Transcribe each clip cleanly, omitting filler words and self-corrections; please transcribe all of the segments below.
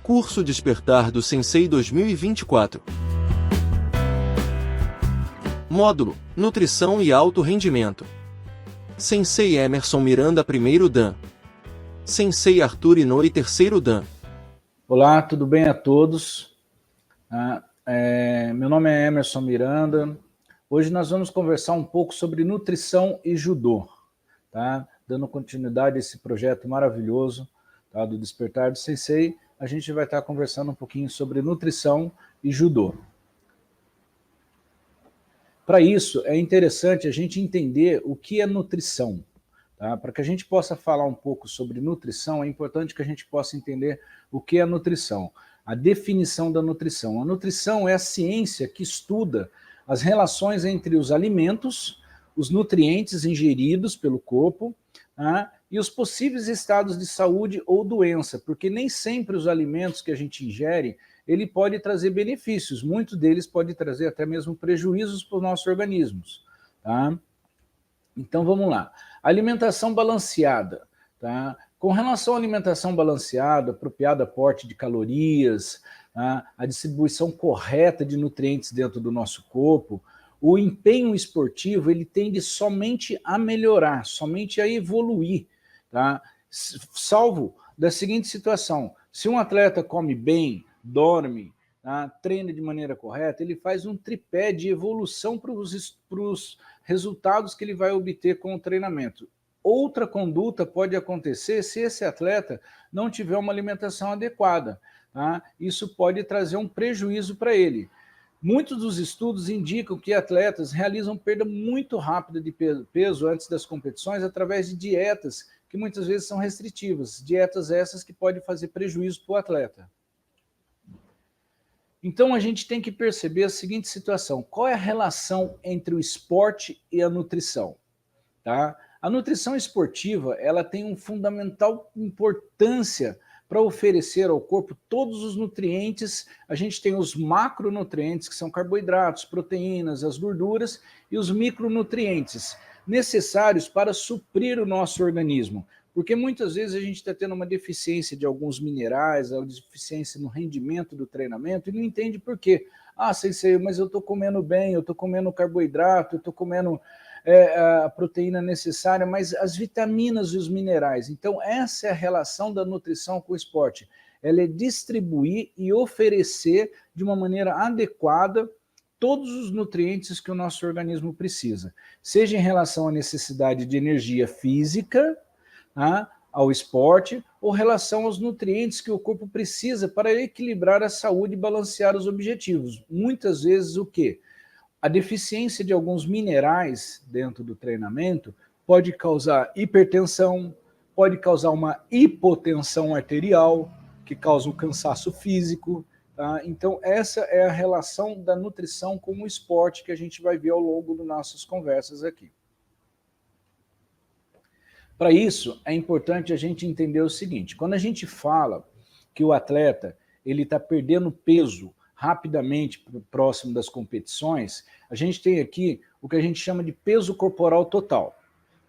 Curso Despertar do Sensei 2024. Módulo: Nutrição e Alto Rendimento. Sensei Emerson Miranda, primeiro Dan. Sensei Arthur Inori, terceiro Dan. Olá, tudo bem a todos? Meu nome é Emerson Miranda. Hoje nós vamos conversar um pouco sobre nutrição e judô, tá? Dando continuidade a esse projeto maravilhoso, tá? Do Despertar do Sensei, a gente vai estar conversando um pouquinho sobre nutrição e judô. Para isso, é interessante a gente entender o que é nutrição. Tá? Para que a gente possa falar um pouco sobre nutrição, é importante que a gente possa entender o que é nutrição, a definição da nutrição. A nutrição é a ciência que estuda as relações entre os alimentos, os nutrientes ingeridos pelo corpo, tá? E os possíveis estados de saúde ou doença, porque nem sempre os alimentos que a gente ingere, ele pode trazer benefícios, muitos deles podem trazer até mesmo prejuízos para os nossos organismos. Tá? Então vamos lá. Alimentação balanceada. Tá? Com relação à alimentação balanceada, apropriado aporte de calorias, tá? A distribuição correta de nutrientes dentro do nosso corpo, o empenho esportivo ele tende somente a melhorar, somente a evoluir. Tá? Salvo da seguinte situação: se um atleta come bem, dorme, tá? Treina de maneira correta, ele faz um tripé de evolução para os resultados que ele vai obter com o treinamento. Outra conduta pode acontecer se esse atleta não tiver uma alimentação adequada. Tá? Isso pode trazer um prejuízo para ele. Muitos dos estudos indicam que atletas realizam perda muito rápida de peso antes das competições através de dietas que muitas vezes são restritivas. Dietas essas que podem fazer prejuízo para o atleta. Então a gente tem que perceber a seguinte situação: qual é a relação entre o esporte e a nutrição? Tá? A nutrição esportiva ela tem uma fundamental importância para oferecer ao corpo todos os nutrientes. A gente tem os macronutrientes, que são carboidratos, proteínas, as gorduras, e os micronutrientes necessários para suprir o nosso organismo. Porque muitas vezes a gente está tendo uma deficiência de alguns minerais, uma deficiência no rendimento do treinamento, e não entende por quê. Ah, Sensei, mas eu estou comendo bem, eu estou comendo carboidrato, eu estou comendo a proteína necessária, mas as vitaminas e os minerais. Então, essa é a relação da nutrição com o esporte. Ela é distribuir e oferecer de uma maneira adequada todos os nutrientes que o nosso organismo precisa, seja em relação à necessidade de energia física, tá, ao esporte, ou relação aos nutrientes que o corpo precisa para equilibrar a saúde e balancear os objetivos. Muitas vezes o quê? A deficiência de alguns minerais dentro do treinamento pode causar hipertensão, pode causar uma hipotensão arterial, que causa um cansaço físico. Tá? Então, essa é a relação da nutrição com o esporte que a gente vai ver ao longo das nossas conversas aqui. Para isso, é importante a gente entender o seguinte: quando a gente fala que o atleta ele está perdendo peso rapidamente próximo das competições, a gente tem aqui o que a gente chama de peso corporal total,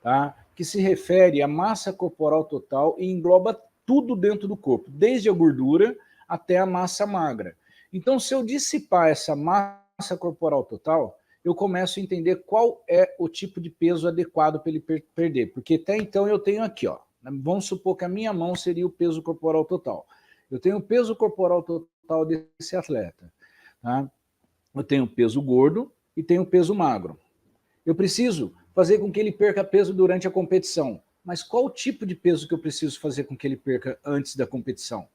tá? Que se refere à massa corporal total e engloba tudo dentro do corpo, desde a gordura até a massa magra. Então, se eu dissipar essa massa corporal total, eu começo a entender qual é o tipo de peso adequado para ele perder, porque até então eu tenho aqui, ó, vamos supor que a minha mão seria o peso corporal total. Eu tenho o peso corporal total desse atleta. Tá? Eu tenho peso gordo e tenho peso magro. Eu preciso fazer com que ele perca peso durante a competição. Mas qual o tipo de peso que eu preciso fazer com que ele perca antes da competição?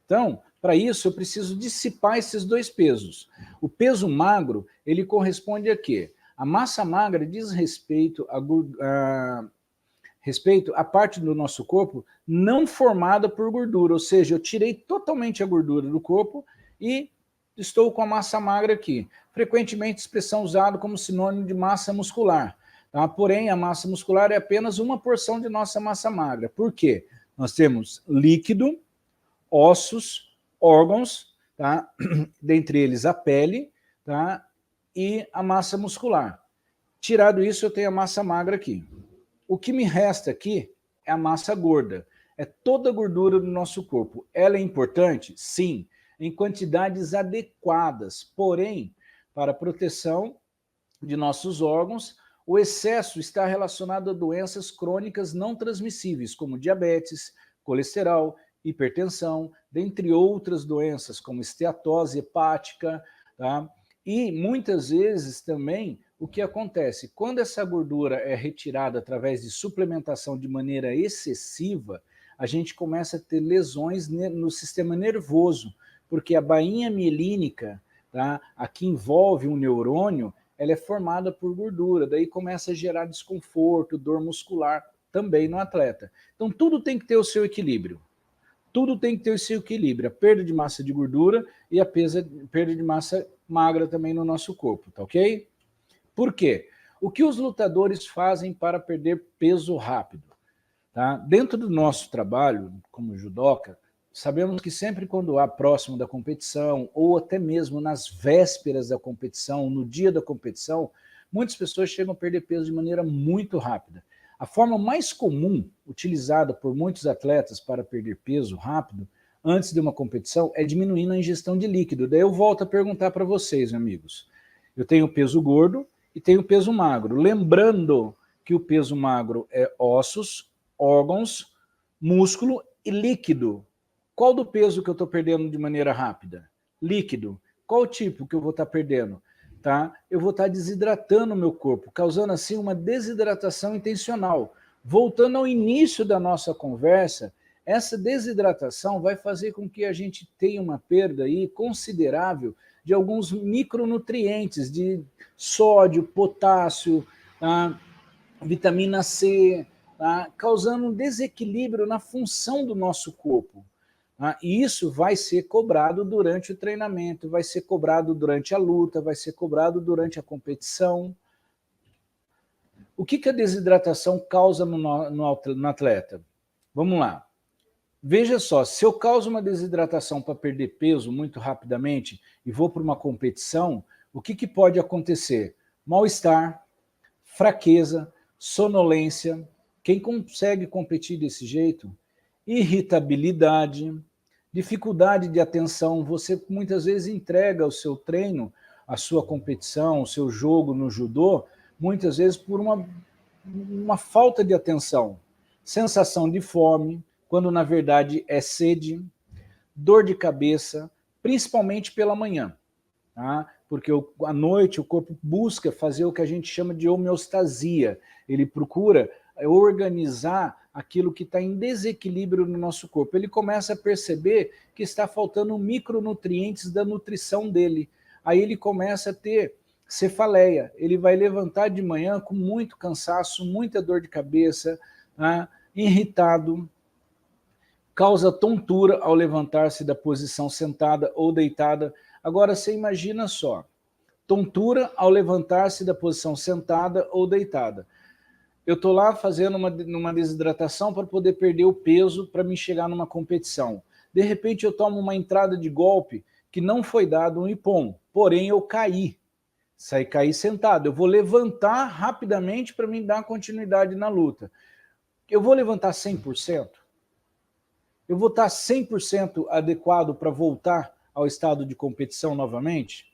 Então, para isso, eu preciso dissipar esses dois pesos. O peso magro, ele corresponde a quê? A massa magra diz respeito à parte do nosso corpo não formada por gordura, ou seja, eu tirei totalmente a gordura do corpo e estou com a massa magra aqui. Frequentemente, expressão usada como sinônimo de massa muscular. Tá? Porém, a massa muscular é apenas uma porção de nossa massa magra. Por quê? Nós temos líquido, ossos, órgãos, tá? Dentre eles a pele, tá? E a massa muscular. Tirado isso, eu tenho a massa magra aqui. O que me resta aqui é a massa gorda. É toda a gordura do nosso corpo. Ela é importante? Sim, em quantidades adequadas. Porém, para a proteção de nossos órgãos, o excesso está relacionado a doenças crônicas não transmissíveis, como diabetes, colesterol, hipertensão, dentre outras doenças, como esteatose hepática, tá? E muitas vezes também o que acontece? Quando essa gordura é retirada através de suplementação de maneira excessiva, a gente começa a ter lesões no sistema nervoso, porque a bainha mielínica, tá, a que envolve um neurônio, ela é formada por gordura, daí começa a gerar desconforto, dor muscular também no atleta. Então tudo tem que ter o seu equilíbrio. Tudo tem que ter o seu equilíbrio, a perda de massa de gordura e a perda de massa magra também no nosso corpo, tá ok? Por quê? O que os lutadores fazem para perder peso rápido? Tá? Dentro do nosso trabalho, como judoca, sabemos que sempre quando há próximo da competição, ou até mesmo nas vésperas da competição, no dia da competição, muitas pessoas chegam a perder peso de maneira muito rápida. A forma mais comum utilizada por muitos atletas para perder peso rápido, antes de uma competição, é diminuindo a ingestão de líquido. Daí eu volto a perguntar para vocês, amigos. Eu tenho peso gordo e tenho peso magro. Lembrando que o peso magro é ossos, órgãos, músculo e líquido. Qual do peso que eu estou perdendo de maneira rápida? Líquido. Qual o tipo que eu vou estar perdendo? Tá? Eu vou estar desidratando o meu corpo, causando assim uma desidratação intencional. Voltando ao início da nossa conversa, essa desidratação vai fazer com que a gente tenha uma perda aí considerável de alguns micronutrientes, de sódio, potássio, tá? Vitamina C, tá? Causando um desequilíbrio na função do nosso corpo. E isso vai ser cobrado durante o treinamento, vai ser cobrado durante a luta, vai ser cobrado durante a competição. O que a desidratação causa no atleta? Vamos lá. Veja só, se eu causo uma desidratação para perder peso muito rapidamente e vou para uma competição, o que pode acontecer? Mal-estar, fraqueza, sonolência. Quem consegue competir desse jeito? Irritabilidade, dificuldade de atenção. Você muitas vezes entrega o seu treino, a sua competição, o seu jogo no judô, muitas vezes por uma falta de atenção. Sensação de fome, quando na verdade é sede, dor de cabeça, principalmente pela manhã, tá? Porque à noite o corpo busca fazer o que a gente chama de homeostasia, ele procura organizar aquilo que está em desequilíbrio no nosso corpo. Ele começa a perceber que está faltando micronutrientes da nutrição dele. Aí ele começa a ter cefaleia, ele vai levantar de manhã com muito cansaço, muita dor de cabeça, tá? Irritado, causa tontura ao levantar-se da posição sentada ou deitada. Agora você imagina só, tontura ao levantar-se da posição sentada ou deitada. Eu estou lá fazendo uma desidratação para poder perder o peso para me chegar numa competição. De repente eu tomo uma entrada de golpe que não foi dado um ippon, porém eu caí sentado. Eu vou levantar rapidamente para me dar continuidade na luta. Eu vou levantar 100%? Eu vou estar 100% adequado para voltar ao estado de competição novamente?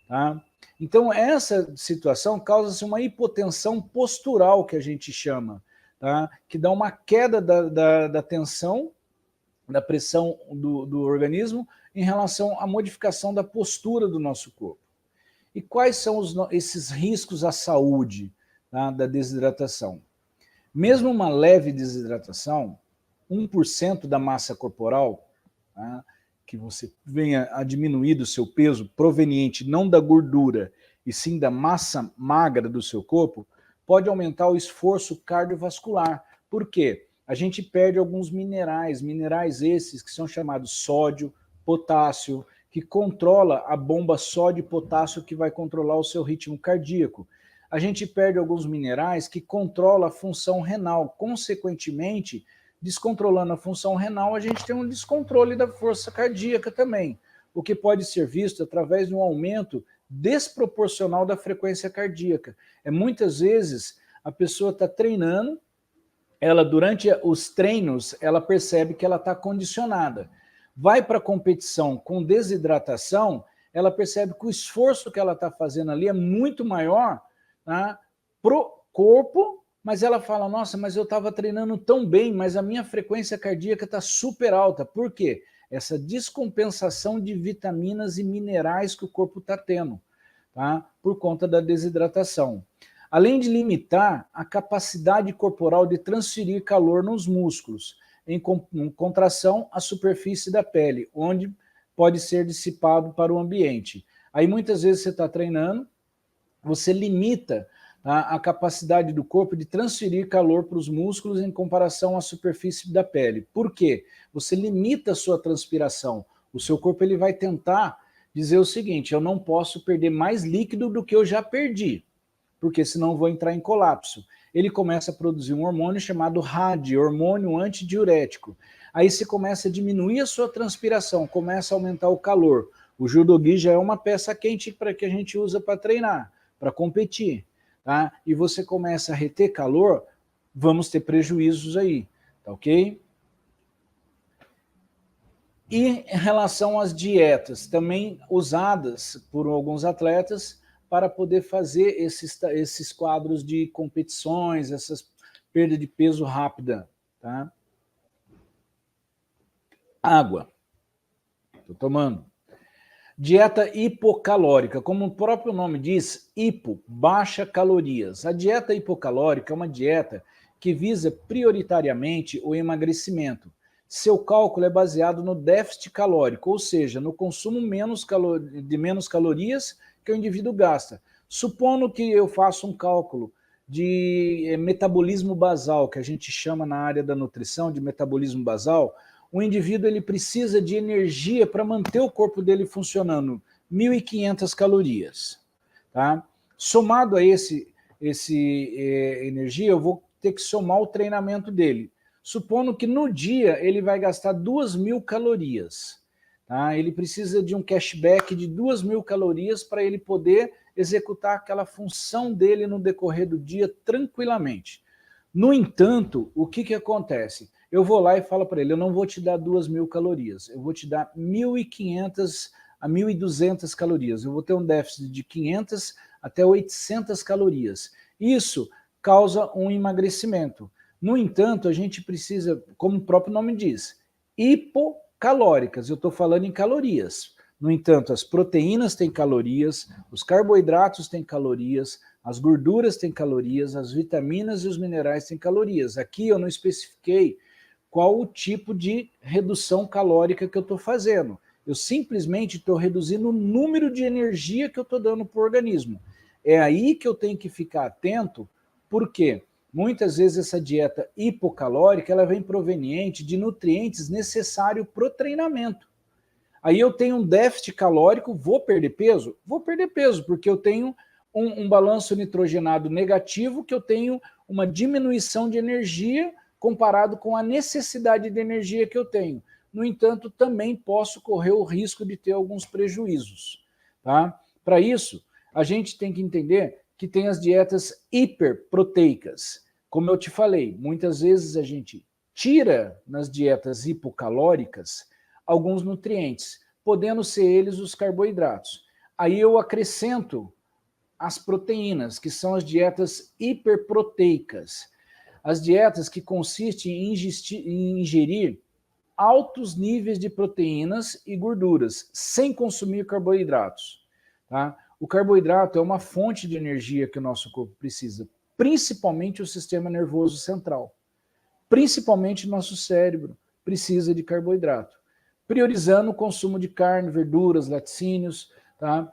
Tá? Então, essa situação causa-se uma hipotensão postural, que a gente chama, tá? Que dá uma queda da tensão, da pressão do organismo em relação à modificação da postura do nosso corpo. E quais são esses riscos à saúde, tá, da desidratação? Mesmo uma leve desidratação, 1% da massa corporal, tá, que você venha a diminuir do seu peso proveniente não da gordura, e sim da massa magra do seu corpo, pode aumentar o esforço cardiovascular. Por quê? A gente perde alguns minerais esses que são chamados sódio, potássio, que controla a bomba sódio e potássio que vai controlar o seu ritmo cardíaco. A gente perde alguns minerais que controlam a função renal, consequentemente, descontrolando a função renal, a gente tem um descontrole da força cardíaca também, o que pode ser visto através de um aumento desproporcional da frequência cardíaca. Muitas vezes a pessoa está treinando, ela durante os treinos, ela percebe que ela está condicionada. Vai para a competição com desidratação, ela percebe que o esforço que ela está fazendo ali é muito maior, tá, pro corpo, mas ela fala, nossa, mas eu estava treinando tão bem, mas a minha frequência cardíaca está super alta. Por quê? Essa descompensação de vitaminas e minerais que o corpo está tendo, tá, por conta da desidratação. Além de limitar a capacidade corporal de transferir calor nos músculos, em contração à superfície da pele, onde pode ser dissipado para o ambiente. Aí muitas vezes você está treinando, você limita, tá, a capacidade do corpo de transferir calor para os músculos em comparação à superfície da pele. Por quê? Você limita a sua transpiração. O seu corpo ele vai tentar dizer o seguinte, eu não posso perder mais líquido do que eu já perdi, porque senão eu vou entrar em colapso. Ele começa a produzir um hormônio chamado RAD, hormônio antidiurético. Aí você começa a diminuir a sua transpiração, começa a aumentar o calor. O Judogi já é uma peça quente para que a gente usa para treinar, para competir, tá? E você começa a reter calor, vamos ter prejuízos aí, tá ok? E em relação às dietas, também usadas por alguns atletas, para poder fazer esses quadros de competições, essas perda de peso rápida, tá? Água. Estou tomando. Dieta hipocalórica, como o próprio nome diz, hipo, baixa calorias. A dieta hipocalórica é uma dieta que visa prioritariamente o emagrecimento. Seu cálculo é baseado no déficit calórico, ou seja, no consumo de menos calorias que o indivíduo gasta. Supondo que eu faça um cálculo de metabolismo basal, que a gente chama na área da nutrição de metabolismo basal, o indivíduo ele precisa de energia para manter o corpo dele funcionando, 1.500 calorias. Tá? Somado a esse energia, eu vou ter que somar o treinamento dele. Supondo que no dia ele vai gastar 2.000 calorias. Tá? Ele precisa de um cashback de 2.000 calorias para ele poder executar aquela função dele no decorrer do dia tranquilamente. No entanto, o que acontece? Eu vou lá e falo para ele, eu não vou te dar 2.000 calorias, eu vou te dar 1.500 a 1.200 calorias. Eu vou ter um déficit de 500 até 800 calorias. Isso causa um emagrecimento. No entanto, a gente precisa, como o próprio nome diz, hipocalóricas. Eu estou falando em calorias. No entanto, as proteínas têm calorias, os carboidratos têm calorias, as gorduras têm calorias, as vitaminas e os minerais têm calorias. Aqui eu não especifiquei qual o tipo de redução calórica que eu estou fazendo. Eu simplesmente estou reduzindo o número de energia que eu estou dando para o organismo. É aí que eu tenho que ficar atento, porque muitas vezes essa dieta hipocalórica ela vem proveniente de nutrientes necessários para o treinamento. Aí eu tenho um déficit calórico, vou perder peso? Vou perder peso, porque eu tenho um balanço nitrogenado negativo, que eu tenho uma diminuição de energia comparado com a necessidade de energia que eu tenho. No entanto, também posso correr o risco de ter alguns prejuízos. Tá? Para isso, a gente tem que entender que tem as dietas hiperproteicas. Como eu te falei, muitas vezes a gente tira nas dietas hipocalóricas alguns nutrientes, podendo ser eles os carboidratos. Aí eu acrescento as proteínas, que são as dietas hiperproteicas. As dietas que consistem em ingerir altos níveis de proteínas e gorduras, sem consumir carboidratos. Tá? O carboidrato é uma fonte de energia que o nosso corpo precisa, principalmente o sistema nervoso central. Principalmente o nosso cérebro precisa de carboidrato. Priorizando o consumo de carne, verduras, laticínios, tá?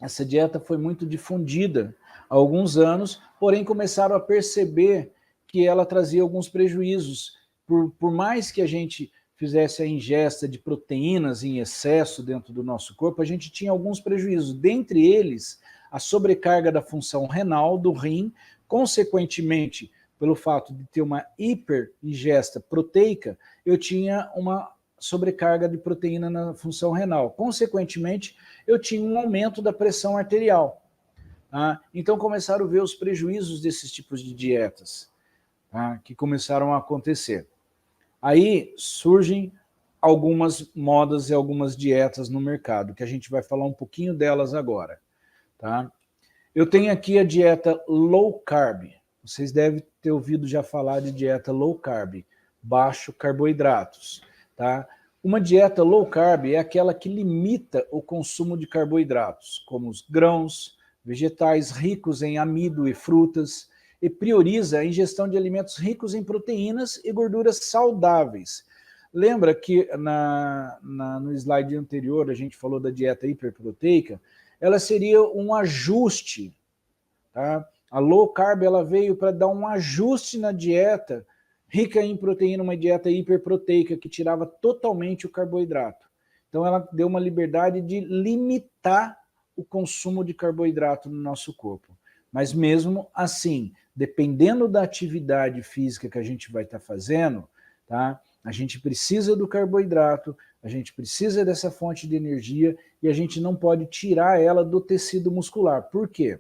Essa dieta foi muito difundida há alguns anos, porém começaram a perceber que ela trazia alguns prejuízos. Por mais que a gente fizesse a ingesta de proteínas em excesso dentro do nosso corpo, a gente tinha alguns prejuízos. Dentre eles, a sobrecarga da função renal, do rim, consequentemente, pelo fato de ter uma hiperingesta proteica, eu tinha uma sobrecarga de proteína na função renal. Consequentemente, eu tinha um aumento da pressão arterial. Tá? Então começaram a ver os prejuízos desses tipos de dietas. tá? Que começaram a acontecer. Aí surgem algumas modas e algumas dietas no mercado, que a gente vai falar um pouquinho delas agora. Tá? Eu tenho aqui a dieta low carb. Vocês devem ter ouvido já falar de dieta low carb, baixo carboidratos. Tá? Uma dieta low carb é aquela que limita o consumo de carboidratos, como os grãos, vegetais ricos em amido e frutas, e prioriza a ingestão de alimentos ricos em proteínas e gorduras saudáveis. Lembra que no slide anterior a gente falou da dieta hiperproteica? Ela seria um ajuste. Tá? A low carb ela veio para dar um ajuste na dieta rica em proteína, uma dieta hiperproteica que tirava totalmente o carboidrato. Então ela deu uma liberdade de limitar o consumo de carboidrato no nosso corpo. Mas mesmo assim, dependendo da atividade física que a gente vai estar fazendo, tá? A gente precisa do carboidrato, a gente precisa dessa fonte de energia e a gente não pode tirar ela do tecido muscular. Por quê?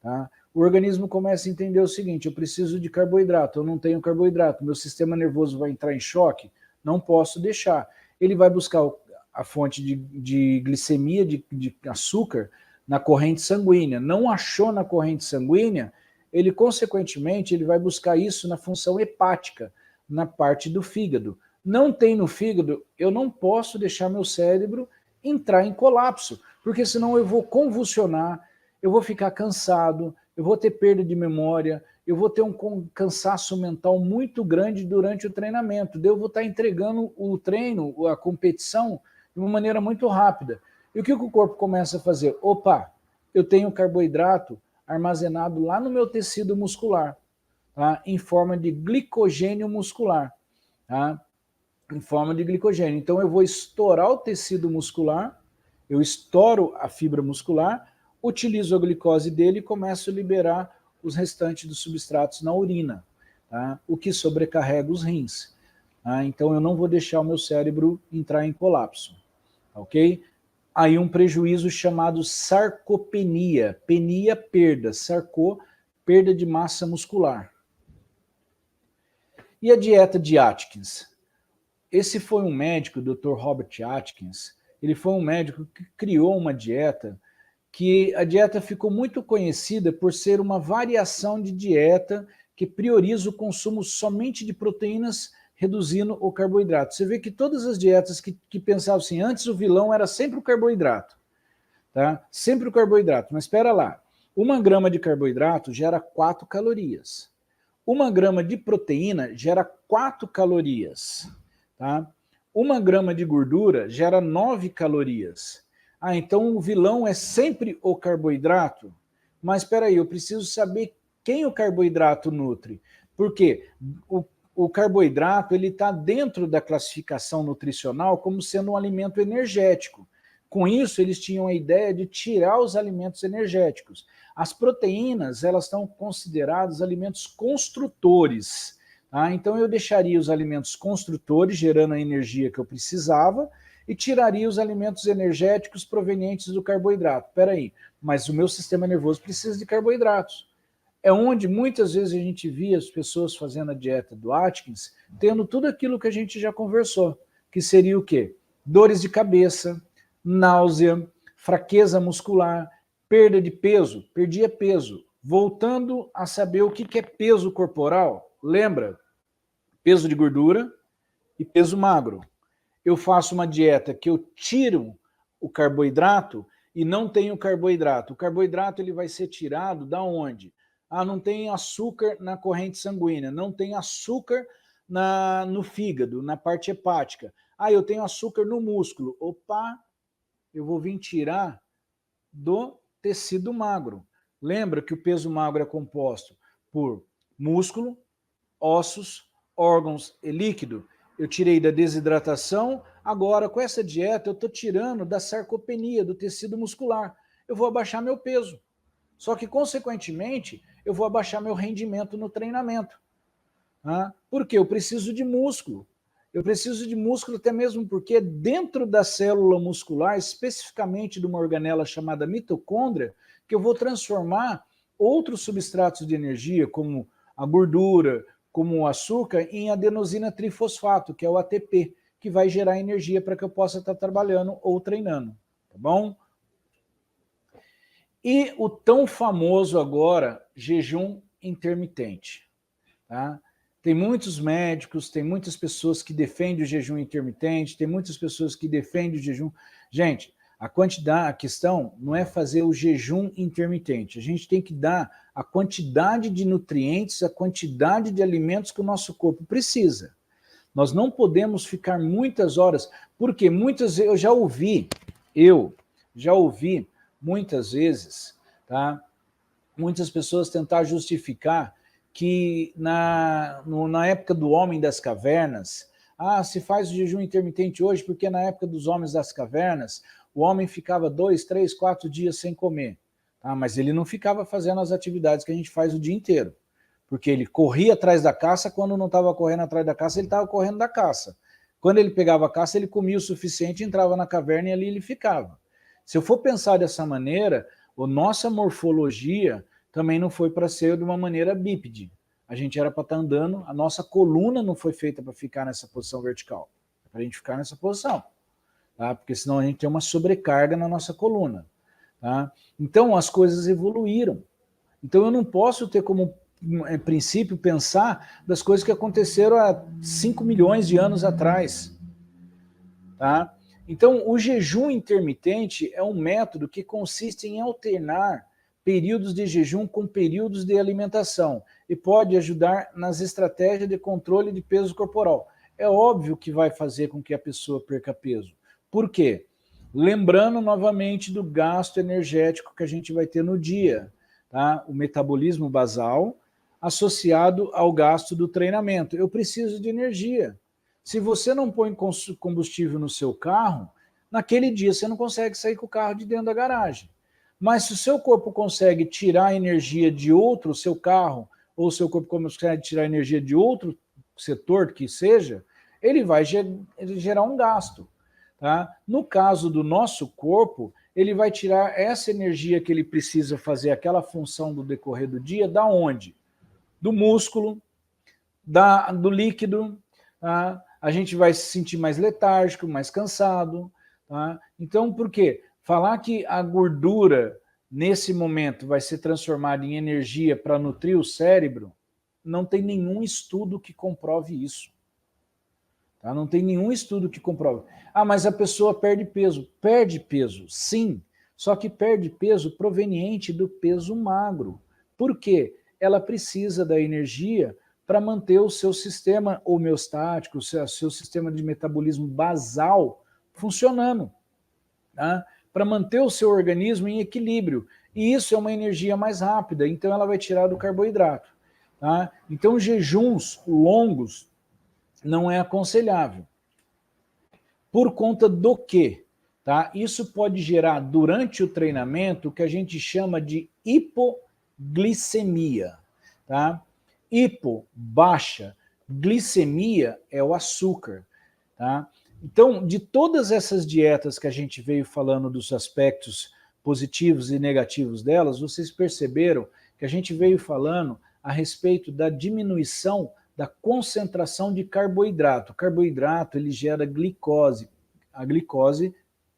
Tá? O organismo começa a entender o seguinte, eu preciso de carboidrato, eu não tenho carboidrato, meu sistema nervoso vai entrar em choque, não posso deixar. Ele vai buscar a fonte de glicemia, de açúcar, na corrente sanguínea. Não achou na corrente sanguínea, ele consequentemente ele vai buscar isso na função hepática, na parte do fígado. Não tem no fígado, eu não posso deixar meu cérebro entrar em colapso, porque senão eu vou convulsionar, eu vou ficar cansado, eu vou ter perda de memória, eu vou ter um cansaço mental muito grande durante o treinamento. Eu vou estar entregando o treino, a competição, de uma maneira muito rápida. E o que o corpo começa a fazer? Opa, eu tenho carboidrato armazenado lá no meu tecido muscular, tá? Em forma de glicogênio muscular. Tá? Em forma de glicogênio. Então eu vou estourar o tecido muscular, eu estouro a fibra muscular, utilizo a glicose dele e começo a liberar os restantes dos substratos na urina, tá? O que sobrecarrega os rins. Tá? Então eu não vou deixar o meu cérebro entrar em colapso. Ok? Aí um prejuízo chamado sarcopenia. Penia, perda. Sarco, perda de massa muscular. E a dieta de Atkins? Esse foi um médico, o Dr. Robert Atkins, ele foi um médico que criou uma dieta, que a dieta ficou muito conhecida por ser uma variação de dieta que prioriza o consumo somente de proteínas, reduzindo o carboidrato. Você vê que todas as dietas que pensavam assim, antes o vilão era sempre o carboidrato, tá? Sempre o carboidrato, mas espera lá, 1 grama de carboidrato gera 4 calorias. 1 grama de proteína gera 4 calorias. Tá? 1 grama de gordura gera 9 calorias. Ah, então o vilão é sempre o carboidrato? Mas espera aí, eu preciso saber quem o carboidrato nutre. Por quê? O carboidrato está dentro da classificação nutricional como sendo um alimento energético. Com isso, eles tinham a ideia de tirar os alimentos energéticos. As proteínas, elas estão consideradas alimentos construtores. Tá? Então eu deixaria os alimentos construtores, gerando a energia que eu precisava, e tiraria os alimentos energéticos provenientes do carboidrato. Espera aí, mas o meu sistema nervoso precisa de carboidratos. É onde muitas vezes a gente via as pessoas fazendo a dieta do Atkins, tendo tudo aquilo que a gente já conversou, que seria o quê? Dores de cabeça, náusea, fraqueza muscular, perda de peso, perdia peso. Voltando a saber o que é peso corporal, lembra? Peso de gordura e peso magro. Eu faço uma dieta que eu tiro o carboidrato e não tenho carboidrato. O carboidrato ele vai ser tirado da onde? Ah, não tem açúcar na corrente sanguínea, não tem açúcar no fígado, na parte hepática. Ah, eu tenho açúcar no músculo. Opa, eu vou vir tirar do tecido magro. Lembra que o peso magro é composto por músculo, ossos, órgãos e líquido. Eu tirei da desidratação, agora com essa dieta eu estou tirando da sarcopenia, do tecido muscular. Eu vou abaixar meu peso. Só que, consequentemente, eu vou abaixar meu rendimento no treinamento. Porque eu preciso de músculo. Eu preciso de músculo até mesmo porque dentro da célula muscular, especificamente de uma organela chamada mitocôndria, que eu vou transformar outros substratos de energia, como a gordura, como o açúcar, em adenosina trifosfato, que é o ATP, que vai gerar energia para que eu possa estar trabalhando ou treinando, tá bom? E o tão famoso agora, jejum intermitente, tá? Tem muitos médicos, tem muitas pessoas que defendem o jejum intermitente, tem muitas pessoas que defendem o jejum... Gente, a questão não é fazer o jejum intermitente, a gente tem que dar a quantidade de nutrientes, a quantidade de alimentos que o nosso corpo precisa. Nós não podemos ficar muitas horas, porque eu já ouvi muitas vezes, tá? Muitas pessoas tentar justificar que na época do homem das cavernas, se faz o jejum intermitente hoje porque na época dos homens das cavernas, o homem ficava 2, 3, 4 dias sem comer. Tá? Mas ele não ficava fazendo as atividades que a gente faz o dia inteiro. Porque ele corria atrás da caça, quando não estava correndo atrás da caça, ele estava correndo da caça. Quando ele pegava a caça, ele comia o suficiente, entrava na caverna e ali ele ficava. Se eu for pensar dessa maneira, a nossa morfologia também não foi para ser de uma maneira bípede. A gente era para estar andando, a nossa coluna não foi feita para ficar nessa posição vertical, é para a gente ficar nessa posição, tá? Porque senão a gente tem uma sobrecarga na nossa coluna. Tá? Então as coisas evoluíram. Então eu não posso ter como princípio pensar das coisas que aconteceram há 5 milhões de anos atrás. Tá? Então o jejum intermitente é um método que consiste em alternar períodos de jejum com períodos de alimentação e pode ajudar nas estratégias de controle de peso corporal. É óbvio que vai fazer com que a pessoa perca peso. Por quê? Lembrando novamente do gasto energético que a gente vai ter no dia, tá? O metabolismo basal associado ao gasto do treinamento. Eu preciso de energia. Se você não põe combustível no seu carro, naquele dia você não consegue sair com o carro de dentro da garagem. Mas se o seu corpo consegue tirar a energia de outro, o seu carro, ou o seu corpo consegue tirar a energia de outro setor que seja, ele vai gerar um gasto. Tá? No caso do nosso corpo, ele vai tirar essa energia que ele precisa fazer aquela função do decorrer do dia, da onde? Do músculo, do líquido, tá? A gente vai se sentir mais letárgico, mais cansado. Tá? Então, por quê? Falar que a gordura, nesse momento, vai ser transformada em energia para nutrir o cérebro, não tem nenhum estudo que comprove isso. Tá? Não tem nenhum estudo que comprove. Mas a pessoa perde peso. Perde peso, sim. Só que perde peso proveniente do peso magro. Por quê? Ela precisa da energia para manter o seu sistema homeostático, o seu sistema de metabolismo basal funcionando. Tá? Para manter o seu organismo em equilíbrio. E isso é uma energia mais rápida, então ela vai tirar do carboidrato. Tá? Então jejuns longos não é aconselhável. Por conta do quê? Tá? Isso pode gerar, durante o treinamento, o que a gente chama de hipoglicemia. Tá? Hipo, baixa, glicemia é o açúcar. Tá? Então, de todas essas dietas que a gente veio falando dos aspectos positivos e negativos delas, vocês perceberam que a gente veio falando a respeito da diminuição da concentração de carboidrato. O carboidrato, ele gera glicose, a glicose,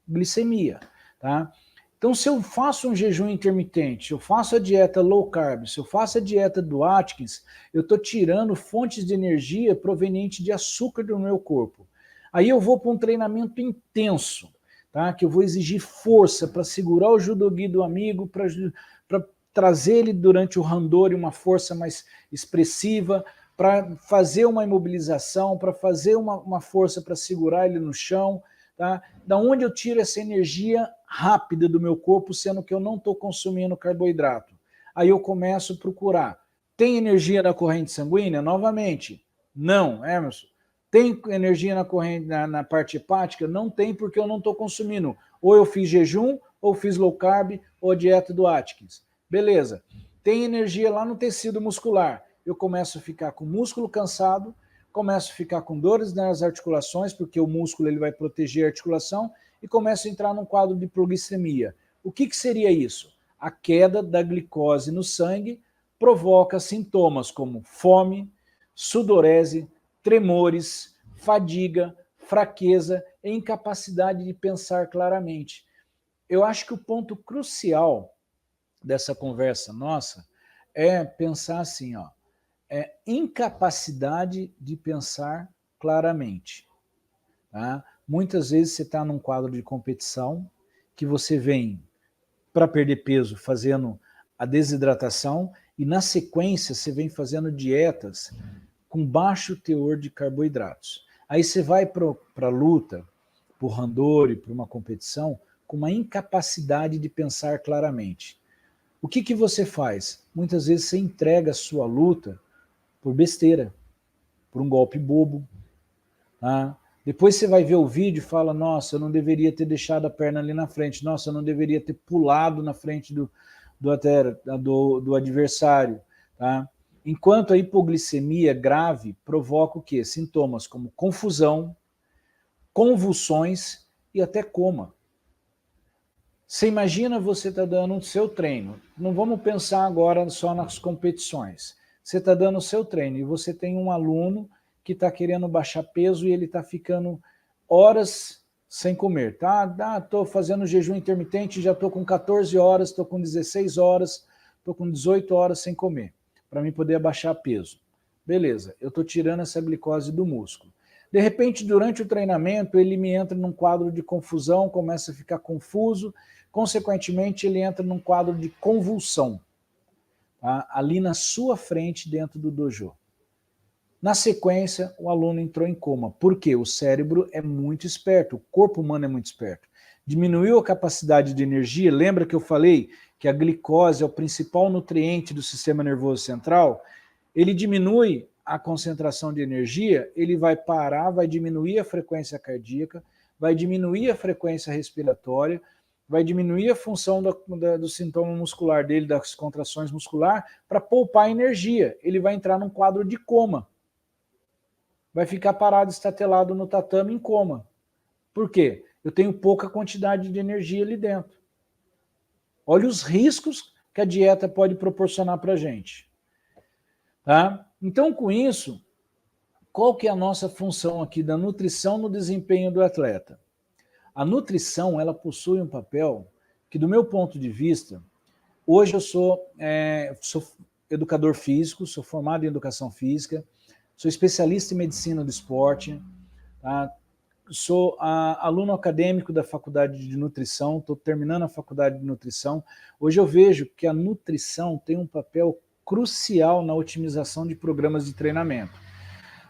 glicemia. Tá? Então, se eu faço um jejum intermitente, se eu faço a dieta low carb, se eu faço a dieta do Atkins, eu estou tirando fontes de energia proveniente de açúcar do meu corpo. Aí eu vou para um treinamento intenso, tá? Que eu vou exigir força para segurar o judogi do amigo, para trazer ele durante o randori uma força mais expressiva, para fazer uma imobilização, para fazer uma força para segurar ele no chão. Tá? Da onde eu tiro essa energia rápida do meu corpo, sendo que eu não estou consumindo carboidrato? Aí eu começo a procurar. Tem energia na corrente sanguínea? Novamente, não, Emerson. Tem energia na corrente, na parte hepática? Não tem, porque eu não estou consumindo. Ou eu fiz jejum, ou fiz low carb, ou a dieta do Atkins. Beleza. Tem energia lá no tecido muscular. Eu começo a ficar com o músculo cansado, começo a ficar com dores nas articulações, porque o músculo ele vai proteger a articulação, e começo a entrar num quadro de hipoglicemia. O que seria isso? A queda da glicose no sangue provoca sintomas como fome, sudorese, tremores, fadiga, fraqueza e incapacidade de pensar claramente. Eu acho que o ponto crucial dessa conversa nossa é pensar assim, ó, incapacidade de pensar claramente. Tá? Muitas vezes você está num quadro de competição que você vem para perder peso fazendo a desidratação e na sequência você vem fazendo dietas com baixo teor de carboidratos. Aí você vai para a luta, para o randori, para uma competição, com uma incapacidade de pensar claramente. O que você faz? Muitas vezes você entrega a sua luta por besteira, por um golpe bobo. Tá? Depois você vai ver o vídeo e fala, nossa, eu não deveria ter deixado a perna ali na frente, nossa, eu não deveria ter pulado na frente do adversário. Tá? Enquanto a hipoglicemia grave provoca o quê? Sintomas como confusão, convulsões e até coma. Você imagina você está dando o seu treino, não vamos pensar agora só nas competições, você está dando o seu treino e você tem um aluno que está querendo baixar peso e ele está ficando horas sem comer, tá? Estou fazendo jejum intermitente, já estou com 14 horas, estou com 16 horas, estou com 18 horas sem comer, para mim poder abaixar peso. Beleza, eu estou tirando essa glicose do músculo. De repente, durante o treinamento, ele me entra num quadro de confusão, começa a ficar confuso, consequentemente, ele entra num quadro de convulsão, tá? Ali na sua frente, dentro do dojo. Na sequência, o aluno entrou em coma. Por quê? O cérebro é muito esperto, o corpo humano é muito esperto. Diminuiu a capacidade de energia, lembra que eu falei que a glicose é o principal nutriente do sistema nervoso central? Ele diminui a concentração de energia, ele vai parar, vai diminuir a frequência cardíaca, vai diminuir a frequência respiratória, vai diminuir a função do sintoma muscular dele, das contrações musculares, para poupar energia. Ele vai entrar num quadro de coma. Vai ficar parado, estatelado no tatame em coma. Por quê? Eu tenho pouca quantidade de energia ali dentro. Olha os riscos que a dieta pode proporcionar para a gente. Tá? Então, com isso, qual que é a nossa função aqui da nutrição no desempenho do atleta? A nutrição, ela possui um papel que, do meu ponto de vista, hoje eu sou educador físico, sou formado em educação física, sou especialista em medicina do esporte, tá? Sou aluno acadêmico da faculdade de nutrição, estou terminando a faculdade de nutrição. Hoje eu vejo que a nutrição tem um papel crucial na otimização de programas de treinamento.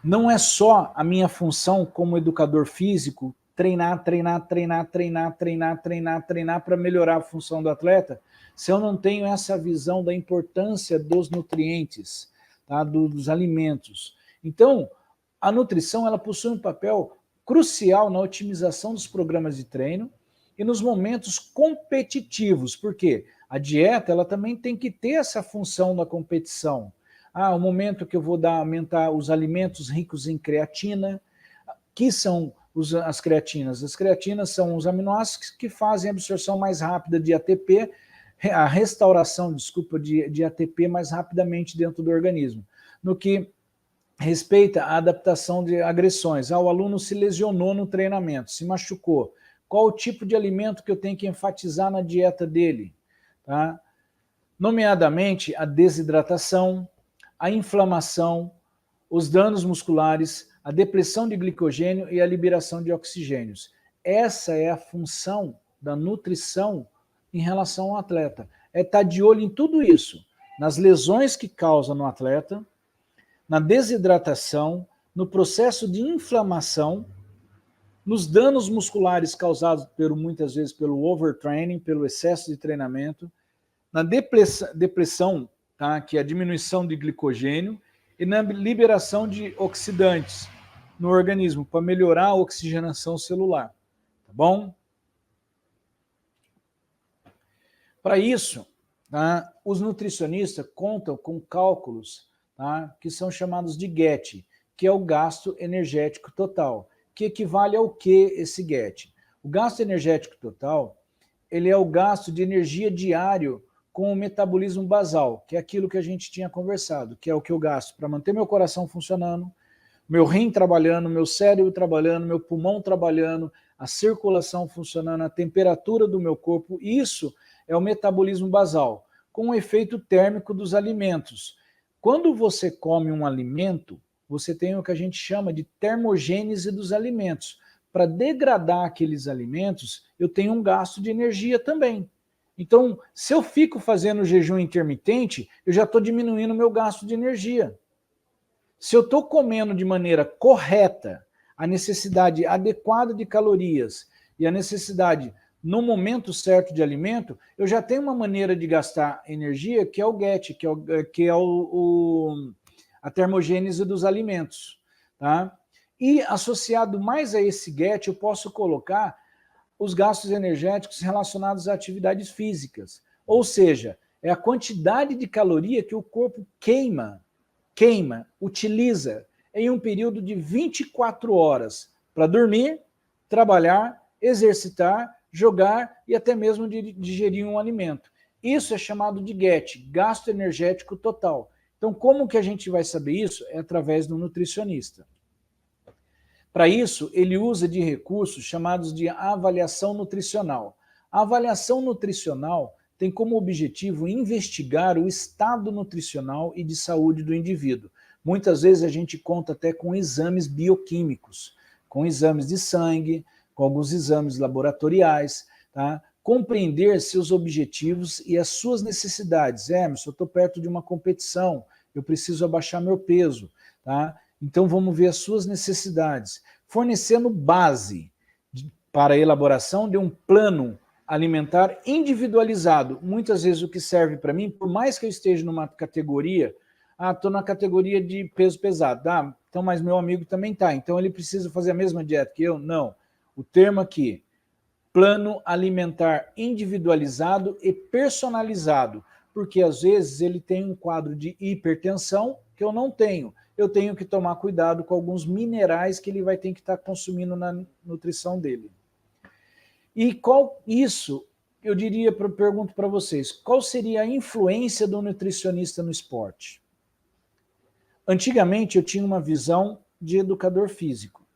Não é só a minha função como educador físico treinar para melhorar a função do atleta, se eu não tenho essa visão da importância dos nutrientes, tá? Dos alimentos. Então, a nutrição ela possui um papel crucial na otimização dos programas de treino e nos momentos competitivos, porque a dieta ela também tem que ter essa função na competição. O momento que eu vou aumentar os alimentos ricos em creatina, que são as creatinas? As creatinas são os aminoácidos que fazem a absorção mais rápida de ATP, a restauração, de ATP mais rapidamente dentro do organismo. No que respeita à adaptação de agressões. O aluno se lesionou no treinamento, se machucou. Qual o tipo de alimento que eu tenho que enfatizar na dieta dele? Tá? Nomeadamente a desidratação, a inflamação, os danos musculares, a depressão de glicogênio e a liberação de oxigênios. Essa é a função da nutrição em relação ao atleta. É estar de olho em tudo isso, nas lesões que causa no atleta, na desidratação, no processo de inflamação, nos danos musculares causados muitas vezes pelo overtraining, pelo excesso de treinamento, na depressão, tá? Que é a diminuição de glicogênio, e na liberação de oxidantes no organismo, para melhorar a oxigenação celular. Tá bom? Para isso, tá? Os nutricionistas contam com cálculos, tá? Que são chamados de GET, que é o gasto energético total, que equivale ao que esse GET? O gasto energético total, ele é o gasto de energia diário com o metabolismo basal, que é aquilo que a gente tinha conversado, que é o que eu gasto para manter meu coração funcionando, meu rim trabalhando, meu cérebro trabalhando, meu pulmão trabalhando, a circulação funcionando, a temperatura do meu corpo. Isso é o metabolismo basal, com o efeito térmico dos alimentos. Quando você come um alimento, você tem o que a gente chama de termogênese dos alimentos. Para degradar aqueles alimentos, eu tenho um gasto de energia também. Então, se eu fico fazendo jejum intermitente, eu já estou diminuindo o meu gasto de energia. Se eu estou comendo de maneira correta, a necessidade adequada de calorias e a necessidade no momento certo de alimento, eu já tenho uma maneira de gastar energia que é o GET, que é a termogênese dos alimentos. Tá? E associado mais a esse GET, eu posso colocar os gastos energéticos relacionados a atividades físicas. Ou seja, é a quantidade de caloria que o corpo queima, utiliza em um período de 24 horas para dormir, trabalhar, exercitar, jogar e até mesmo digerir um alimento. Isso é chamado de GET, gasto energético total. Então, como que a gente vai saber isso? É através do nutricionista. Para isso, ele usa de recursos chamados de avaliação nutricional. A avaliação nutricional tem como objetivo investigar o estado nutricional e de saúde do indivíduo. Muitas vezes a gente conta até com exames bioquímicos, com exames de sangue, com alguns exames laboratoriais, tá? Compreender seus objetivos e as suas necessidades. Emerson, eu estou perto de uma competição, eu preciso abaixar meu peso, tá? Então vamos ver as suas necessidades, fornecendo base para a elaboração de um plano alimentar individualizado. Muitas vezes o que serve para mim, por mais que eu esteja numa categoria, estou na categoria de peso pesado, tá? Então, mas meu amigo também está, então ele precisa fazer a mesma dieta que eu? Não. O termo aqui, plano alimentar individualizado e personalizado, porque às vezes ele tem um quadro de hipertensão que eu não tenho. Eu tenho que tomar cuidado com alguns minerais que ele vai ter que estar consumindo na nutrição dele. E qual isso, eu diria, pergunto para vocês, qual seria a influência do nutricionista no esporte? Antigamente eu tinha uma visão de educador físico.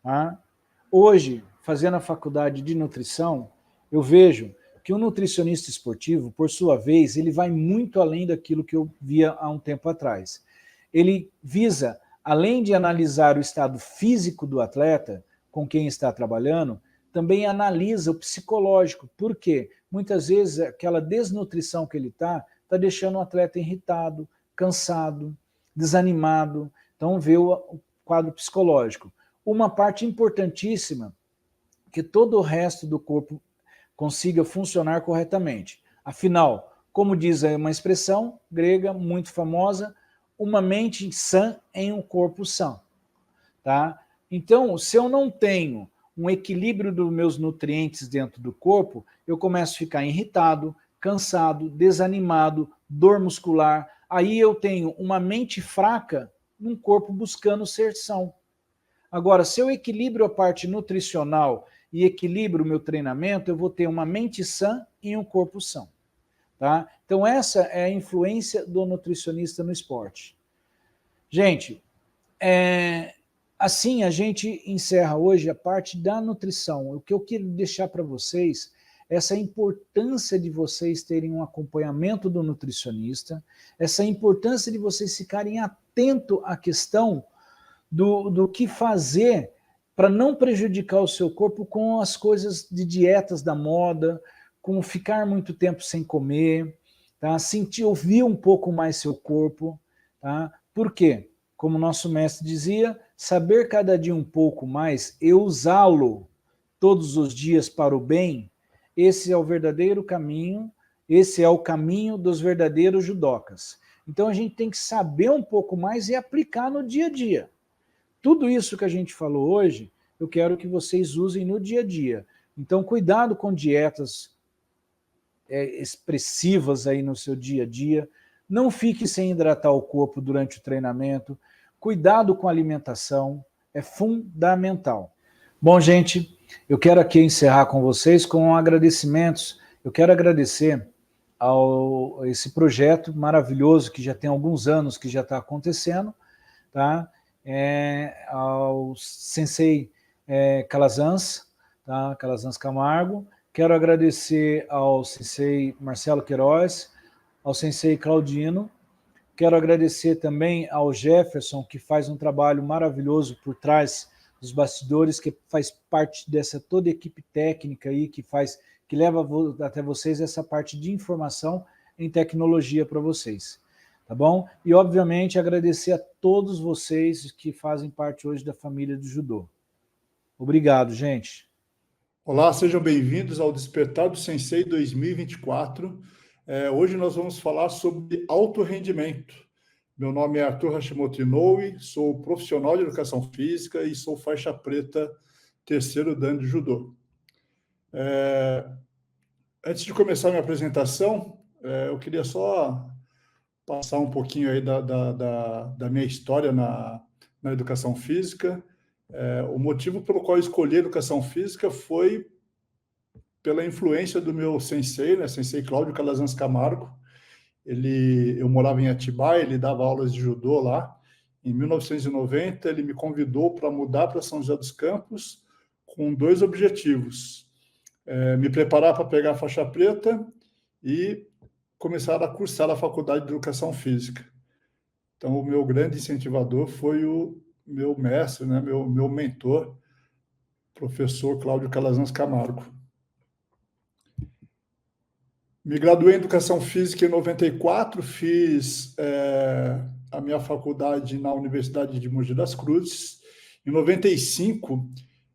Tá? Hoje, fazendo a faculdade de nutrição, eu vejo que o nutricionista esportivo, por sua vez, ele vai muito além daquilo que eu via há um tempo atrás. Ele visa, além de analisar o estado físico do atleta com quem está trabalhando, também analisa o psicológico. Por quê? Muitas vezes aquela desnutrição que ele está deixando o atleta irritado, cansado, desanimado. Então vê o quadro psicológico. Uma parte importantíssima, que todo o resto do corpo consiga funcionar corretamente. Afinal, como diz uma expressão grega muito famosa, uma mente sã em um corpo são. Tá? Então, se eu não tenho um equilíbrio dos meus nutrientes dentro do corpo, eu começo a ficar irritado, cansado, desanimado, dor muscular. Aí eu tenho uma mente fraca num corpo buscando ser são. Agora, se eu equilibro a parte nutricional e equilibro o meu treinamento, eu vou ter uma mente sã e um corpo são. Tá? Então, essa é a influência do nutricionista no esporte. Gente, assim a gente encerra hoje a parte da nutrição. O que eu quero deixar para vocês é essa importância de vocês terem um acompanhamento do nutricionista, essa importância de vocês ficarem atentos à questão do que fazer para não prejudicar o seu corpo com as coisas de dietas da moda, com ficar muito tempo sem comer, tá? Ouvir um pouco mais seu corpo. Tá? Por quê? Como nosso mestre dizia, saber cada dia um pouco mais e usá-lo todos os dias para o bem, esse é o verdadeiro caminho, esse é o caminho dos verdadeiros judocas. Então a gente tem que saber um pouco mais e aplicar no dia a dia. Tudo isso que a gente falou hoje, eu quero que vocês usem no dia a dia. Então cuidado com dietas expressivas aí no seu dia a dia, não fique sem hidratar o corpo durante o treinamento, cuidado com a alimentação, é fundamental. Bom, gente, eu quero aqui encerrar com vocês com agradecimentos. Eu quero agradecer a esse projeto maravilhoso que já tem alguns anos que já está acontecendo, tá? Ao Sensei Calazans, tá? Calazans Camargo. Quero agradecer ao Sensei Marcelo Queiroz, ao Sensei Claudino. Quero agradecer também ao Jefferson, que faz um trabalho maravilhoso por trás dos bastidores, que faz parte dessa toda equipe técnica aí, que leva até vocês essa parte de informação em tecnologia para vocês. Tá bom? E, obviamente, agradecer a todos vocês que fazem parte hoje da família do Judô. Obrigado, gente. Olá, sejam bem-vindos ao Despertar do Sensei 2024. Hoje nós vamos falar sobre alto rendimento. Meu nome é Arthur Hashimoto Inoue, sou profissional de educação física e sou faixa preta terceiro Dan de Judô. Antes de começar minha apresentação, eu queria só passar um pouquinho aí da minha história na educação física. O motivo pelo qual eu escolhi a educação física foi pela influência do meu sensei, né, Sensei Cláudio Calazans Camargo. Eu morava em Atibaia, ele dava aulas de judô lá. Em 1990, ele me convidou para mudar para São José dos Campos com 2 objetivos. Me preparar para pegar a faixa preta e começar a cursar a faculdade de educação física. Então, o meu grande incentivador foi o meu mestre, né, meu mentor, professor Cláudio Calazans Camargo. Me graduei em Educação Física em 94, fiz a minha faculdade na Universidade de Mogi das Cruzes. Em 95,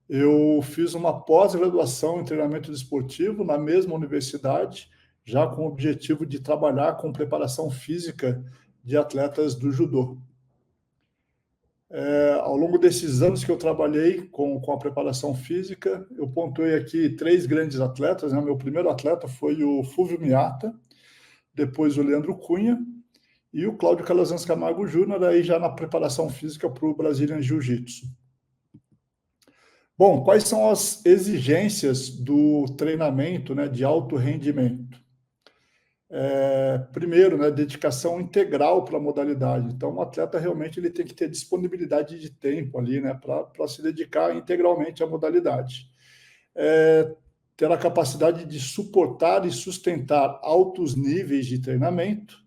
eu fiz uma pós-graduação em treinamento desportivo na mesma universidade, já com o objetivo de trabalhar com preparação física de atletas do judô. Ao longo desses anos que eu trabalhei com a preparação física, eu pontuei aqui 3 grandes atletas, né? Meu primeiro atleta foi o Fulvio Miata, depois o Leandro Cunha e o Cláudio Calazans Camargo Júnior, aí já na preparação física para o Brazilian Jiu-Jitsu. Bom, quais são as exigências do treinamento, né, de alto rendimento? Primeiro, né, dedicação integral para a modalidade. Então, o atleta realmente ele tem que ter disponibilidade de tempo ali, né, para se dedicar integralmente à modalidade. Ter a capacidade de suportar e sustentar altos níveis de treinamento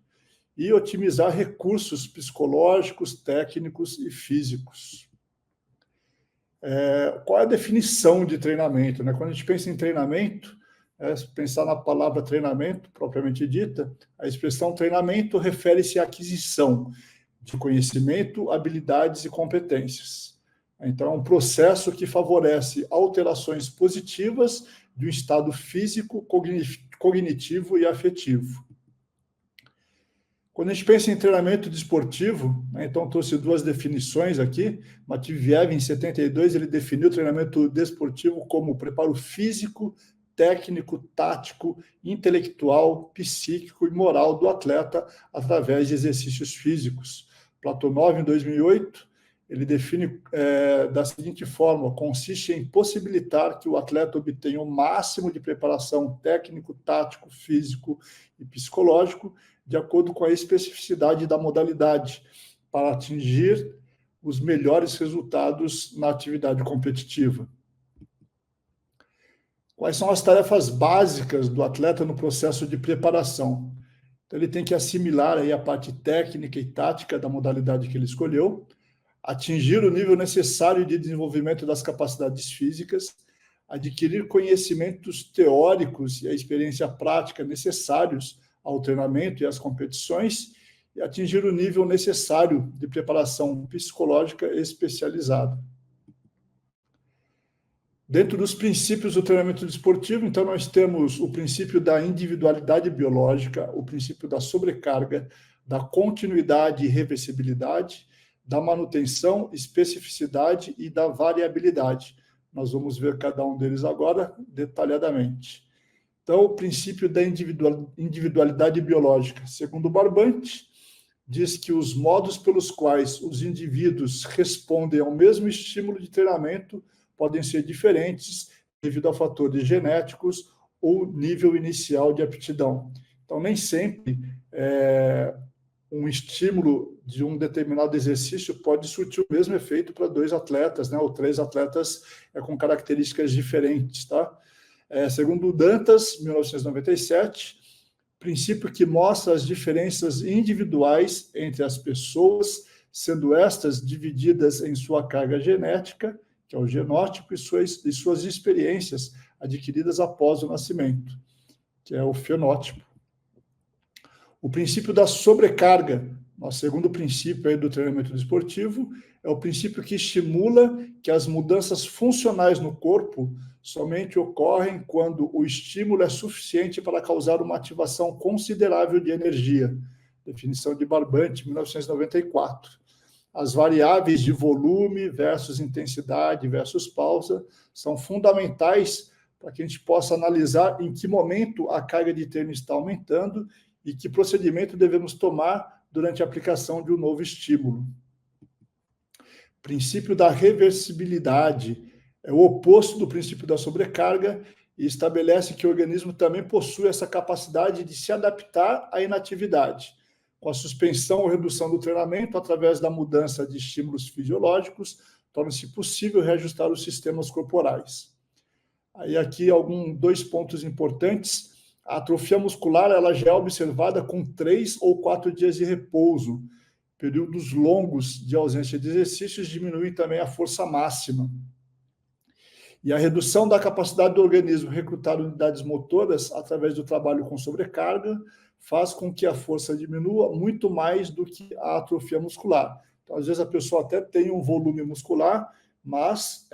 e otimizar recursos psicológicos, técnicos e físicos. Qual é a definição de treinamento, né? Quando a gente pensa em treinamento, se pensar na palavra treinamento, propriamente dita, a expressão treinamento refere-se à aquisição de conhecimento, habilidades e competências. Então, é um processo que favorece alterações positivas de um estado físico, cognitivo e afetivo. Quando a gente pensa em treinamento desportivo, né, então trouxe 2 definições aqui. Matveev, em 72, ele definiu o treinamento desportivo como preparo físico, técnico, tático, intelectual, psíquico e moral do atleta através de exercícios físicos. Platonov, em 2008, ele define da seguinte forma: consiste em possibilitar que o atleta obtenha o máximo de preparação técnico, tático, físico e psicológico de acordo com a especificidade da modalidade, para atingir os melhores resultados na atividade competitiva. Quais são as tarefas básicas do atleta no processo de preparação? Então, ele tem que assimilar aí a parte técnica e tática da modalidade que ele escolheu, atingir o nível necessário de desenvolvimento das capacidades físicas, adquirir conhecimentos teóricos e a experiência prática necessários ao treinamento e às competições, e atingir o nível necessário de preparação psicológica especializada. Dentro dos princípios do treinamento desportivo, então, nós temos o princípio da individualidade biológica, o princípio da sobrecarga, da continuidade e reversibilidade, da manutenção, especificidade e da variabilidade. Nós vamos ver cada um deles agora detalhadamente. Então, o princípio da individualidade biológica, segundo Barbante, diz que os modos pelos quais os indivíduos respondem ao mesmo estímulo de treinamento podem ser diferentes devido a fatores genéticos ou nível inicial de aptidão. Então, nem sempre um estímulo de um determinado exercício pode surtir o mesmo efeito para 2 atletas, né, ou 3 atletas com características diferentes. Tá? Segundo Dantas, 1997, princípio que mostra as diferenças individuais entre as pessoas, sendo estas divididas em sua carga genética, que é o genótipo, e suas experiências adquiridas após o nascimento, que é o fenótipo. O princípio da sobrecarga, nosso segundo princípio aí do treinamento desportivo, é o princípio que estimula que as mudanças funcionais no corpo somente ocorrem quando o estímulo é suficiente para causar uma ativação considerável de energia. Definição de Barbante, 1994. As variáveis de volume versus intensidade versus pausa são fundamentais para que a gente possa analisar em que momento a carga de treino está aumentando e que procedimento devemos tomar durante a aplicação de um novo estímulo. Princípio da reversibilidade é o oposto do princípio da sobrecarga e estabelece que o organismo também possui essa capacidade de se adaptar à inatividade, com a suspensão ou redução do treinamento através da mudança de estímulos fisiológicos, torna-se possível reajustar os sistemas corporais. Aí aqui 2 pontos importantes. A atrofia muscular ela já é observada com 3 ou 4 dias de repouso. Períodos longos de ausência de exercícios diminuem também a força máxima. E a redução da capacidade do organismo recrutar unidades motoras através do trabalho com sobrecarga faz com que a força diminua muito mais do que a atrofia muscular. Então, às vezes a pessoa até tem um volume muscular, mas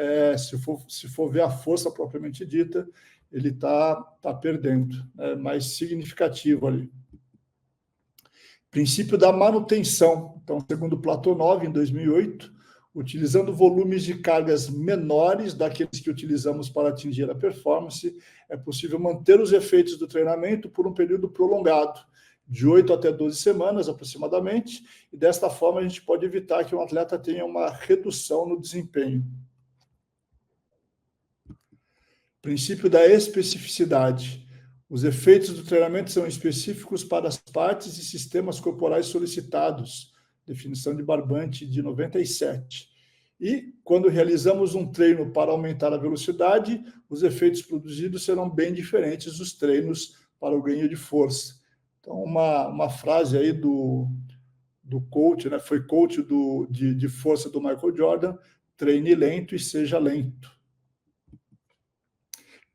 se for ver a força propriamente dita, ele tá perdendo, é mais significativo ali. Princípio da manutenção. Então, segundo Platonov, em 2008, utilizando volumes de cargas menores daqueles que utilizamos para atingir a performance, é possível manter os efeitos do treinamento por um período prolongado, de 8 até 12 semanas aproximadamente, e desta forma a gente pode evitar que um atleta tenha uma redução no desempenho. Princípio da especificidade. Os efeitos do treinamento são específicos para as partes e sistemas corporais solicitados. Definição de Barbante, de 97. E, quando realizamos um treino para aumentar a velocidade, os efeitos produzidos serão bem diferentes dos treinos para o ganho de força. Então, uma frase aí do coach, né? Foi coach de força do Michael Jordan: treine lento e seja lento.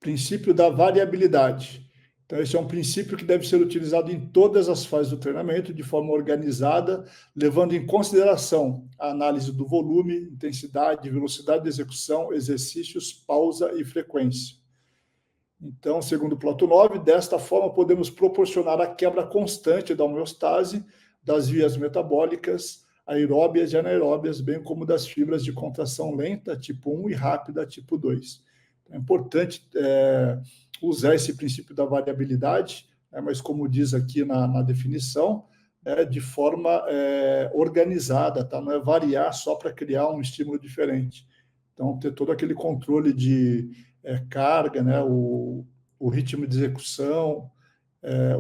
Princípio da variabilidade. Então, esse é um princípio que deve ser utilizado em todas as fases do treinamento, de forma organizada, levando em consideração a análise do volume, intensidade, velocidade de execução, exercícios, pausa e frequência. Então, segundo Platonov, desta forma podemos proporcionar a quebra constante da homeostase, das vias metabólicas, aeróbias e anaeróbias, bem como das fibras de contração lenta, tipo 1, e rápida, tipo 2. É importante usar esse princípio da variabilidade, mas como diz aqui na definição, de forma organizada, tá? Não é variar só para criar um estímulo diferente. Então, ter todo aquele controle de carga, né? o ritmo de execução,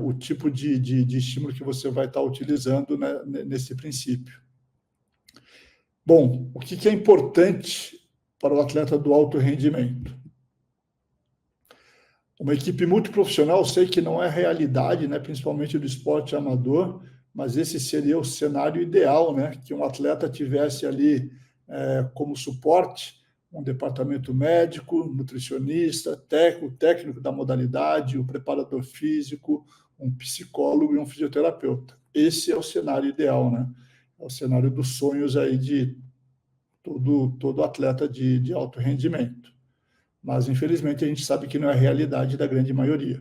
o tipo de estímulo que você vai estar utilizando, né, nesse princípio. Bom, o que é importante para o atleta do alto rendimento? Uma equipe multiprofissional, sei que não é realidade, né, principalmente do esporte amador, mas esse seria o cenário ideal, né, que um atleta tivesse ali como suporte um departamento médico, nutricionista, técnico da modalidade, o preparador físico, um psicólogo e um fisioterapeuta. Esse é o cenário ideal, né? É o cenário dos sonhos aí de todo atleta de alto rendimento. Mas, infelizmente, a gente sabe que não é a realidade da grande maioria.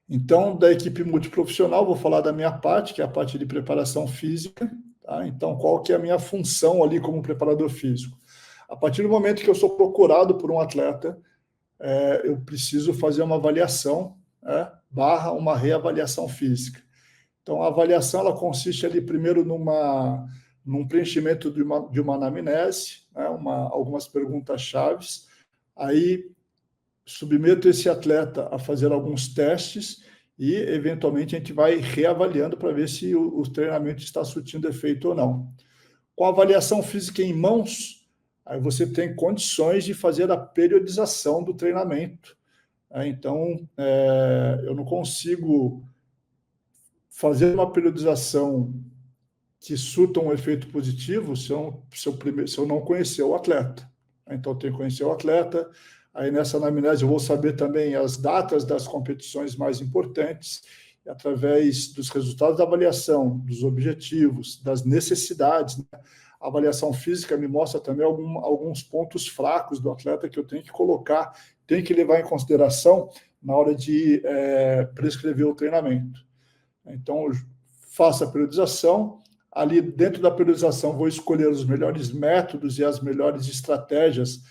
Então, da equipe multiprofissional, vou falar da minha parte, que é a parte de preparação física. Tá? Então, qual que é a minha função ali como preparador físico? A partir do momento que eu sou procurado por um atleta, eu preciso fazer uma avaliação, barra uma reavaliação física. Então, a avaliação ela consiste ali primeiro num preenchimento de uma anamnese, né, algumas perguntas-chave. Aí, submeto esse atleta a fazer alguns testes e, eventualmente, a gente vai reavaliando para ver se o treinamento está surtindo efeito ou não. Com a avaliação física em mãos, aí você tem condições de fazer a periodização do treinamento. Então, eu não consigo fazer uma periodização que surta um efeito positivo se eu não conhecer o atleta. Então, eu tenho que conhecer o atleta. Aí, nessa anamnese, eu vou saber também as datas das competições mais importantes, e através dos resultados da avaliação, dos objetivos, das necessidades, né? A avaliação física me mostra também alguns pontos fracos do atleta que eu tenho que colocar, tenho que levar em consideração na hora de prescrever o treinamento. Então, eu faço a periodização. Ali, dentro da periodização, vou escolher os melhores métodos e as melhores estratégias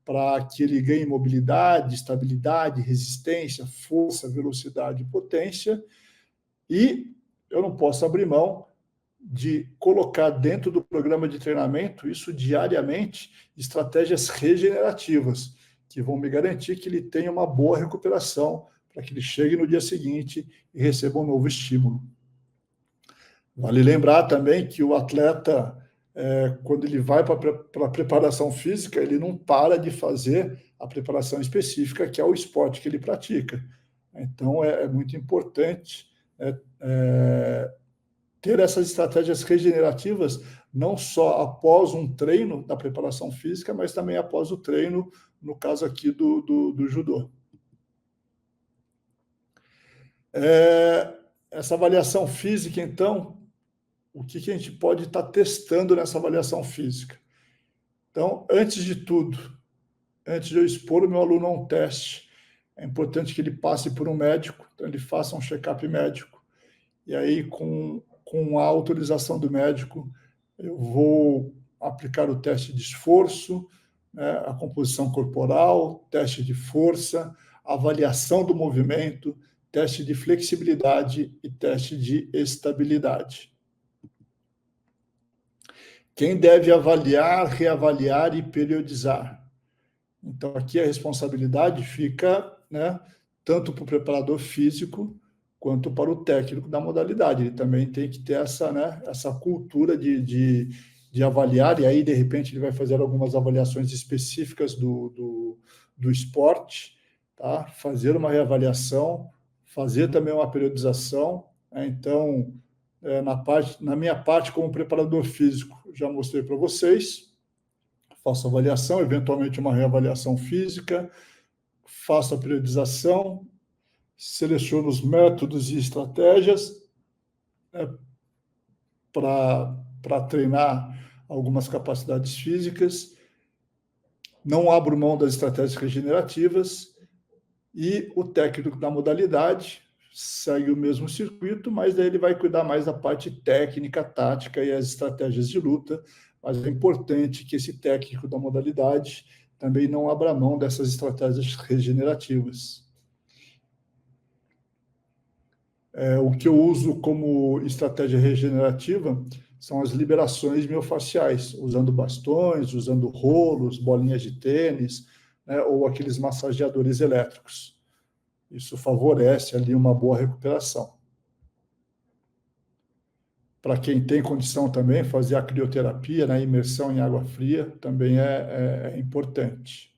para que ele ganhe mobilidade, estabilidade, resistência, força, velocidade e potência. E eu não posso abrir mão de colocar dentro do programa de treinamento, isso diariamente, estratégias regenerativas, que vão me garantir que ele tenha uma boa recuperação, para que ele chegue no dia seguinte e receba um novo estímulo. Vale lembrar também que o atleta, quando ele vai para a preparação física, ele não para de fazer a preparação específica, que é o esporte que ele pratica. Então, é muito importante ter essas estratégias regenerativas, não só após um treino da preparação física, mas também após o treino, no caso aqui do judô. Essa avaliação física, então, o que a gente pode estar testando nessa avaliação física? Então, antes de tudo, antes de eu expor o meu aluno a um teste, é importante que ele passe por um médico, então ele faça um check-up médico, e aí, com a autorização do médico, eu vou aplicar o teste de esforço, né, a composição corporal, teste de força, avaliação do movimento, teste de flexibilidade e teste de estabilidade. Quem deve avaliar, reavaliar e periodizar? Então, aqui a responsabilidade fica, né, tanto para o preparador físico quanto para o técnico da modalidade. Ele também tem que ter essa cultura de avaliar, e aí, de repente, ele vai fazer algumas avaliações específicas do esporte, tá? Fazer uma reavaliação, fazer também uma periodização. Então, na minha parte, como preparador físico, já mostrei para vocês, faço avaliação, eventualmente uma reavaliação física, faço a periodização, seleciono os métodos e estratégias para treinar algumas capacidades físicas, não abro mão das estratégias regenerativas, e o técnico da modalidade segue o mesmo circuito, mas daí ele vai cuidar mais da parte técnica, tática e as estratégias de luta, mas é importante que esse técnico da modalidade também não abra mão dessas estratégias regenerativas. O que eu uso como estratégia regenerativa são as liberações miofasciais, usando bastões, usando rolos, bolinhas de tênis, né, ou aqueles massageadores elétricos. Isso favorece ali uma boa recuperação. Para quem tem condição também, fazer a crioterapia, né, imersão em água fria, também é importante.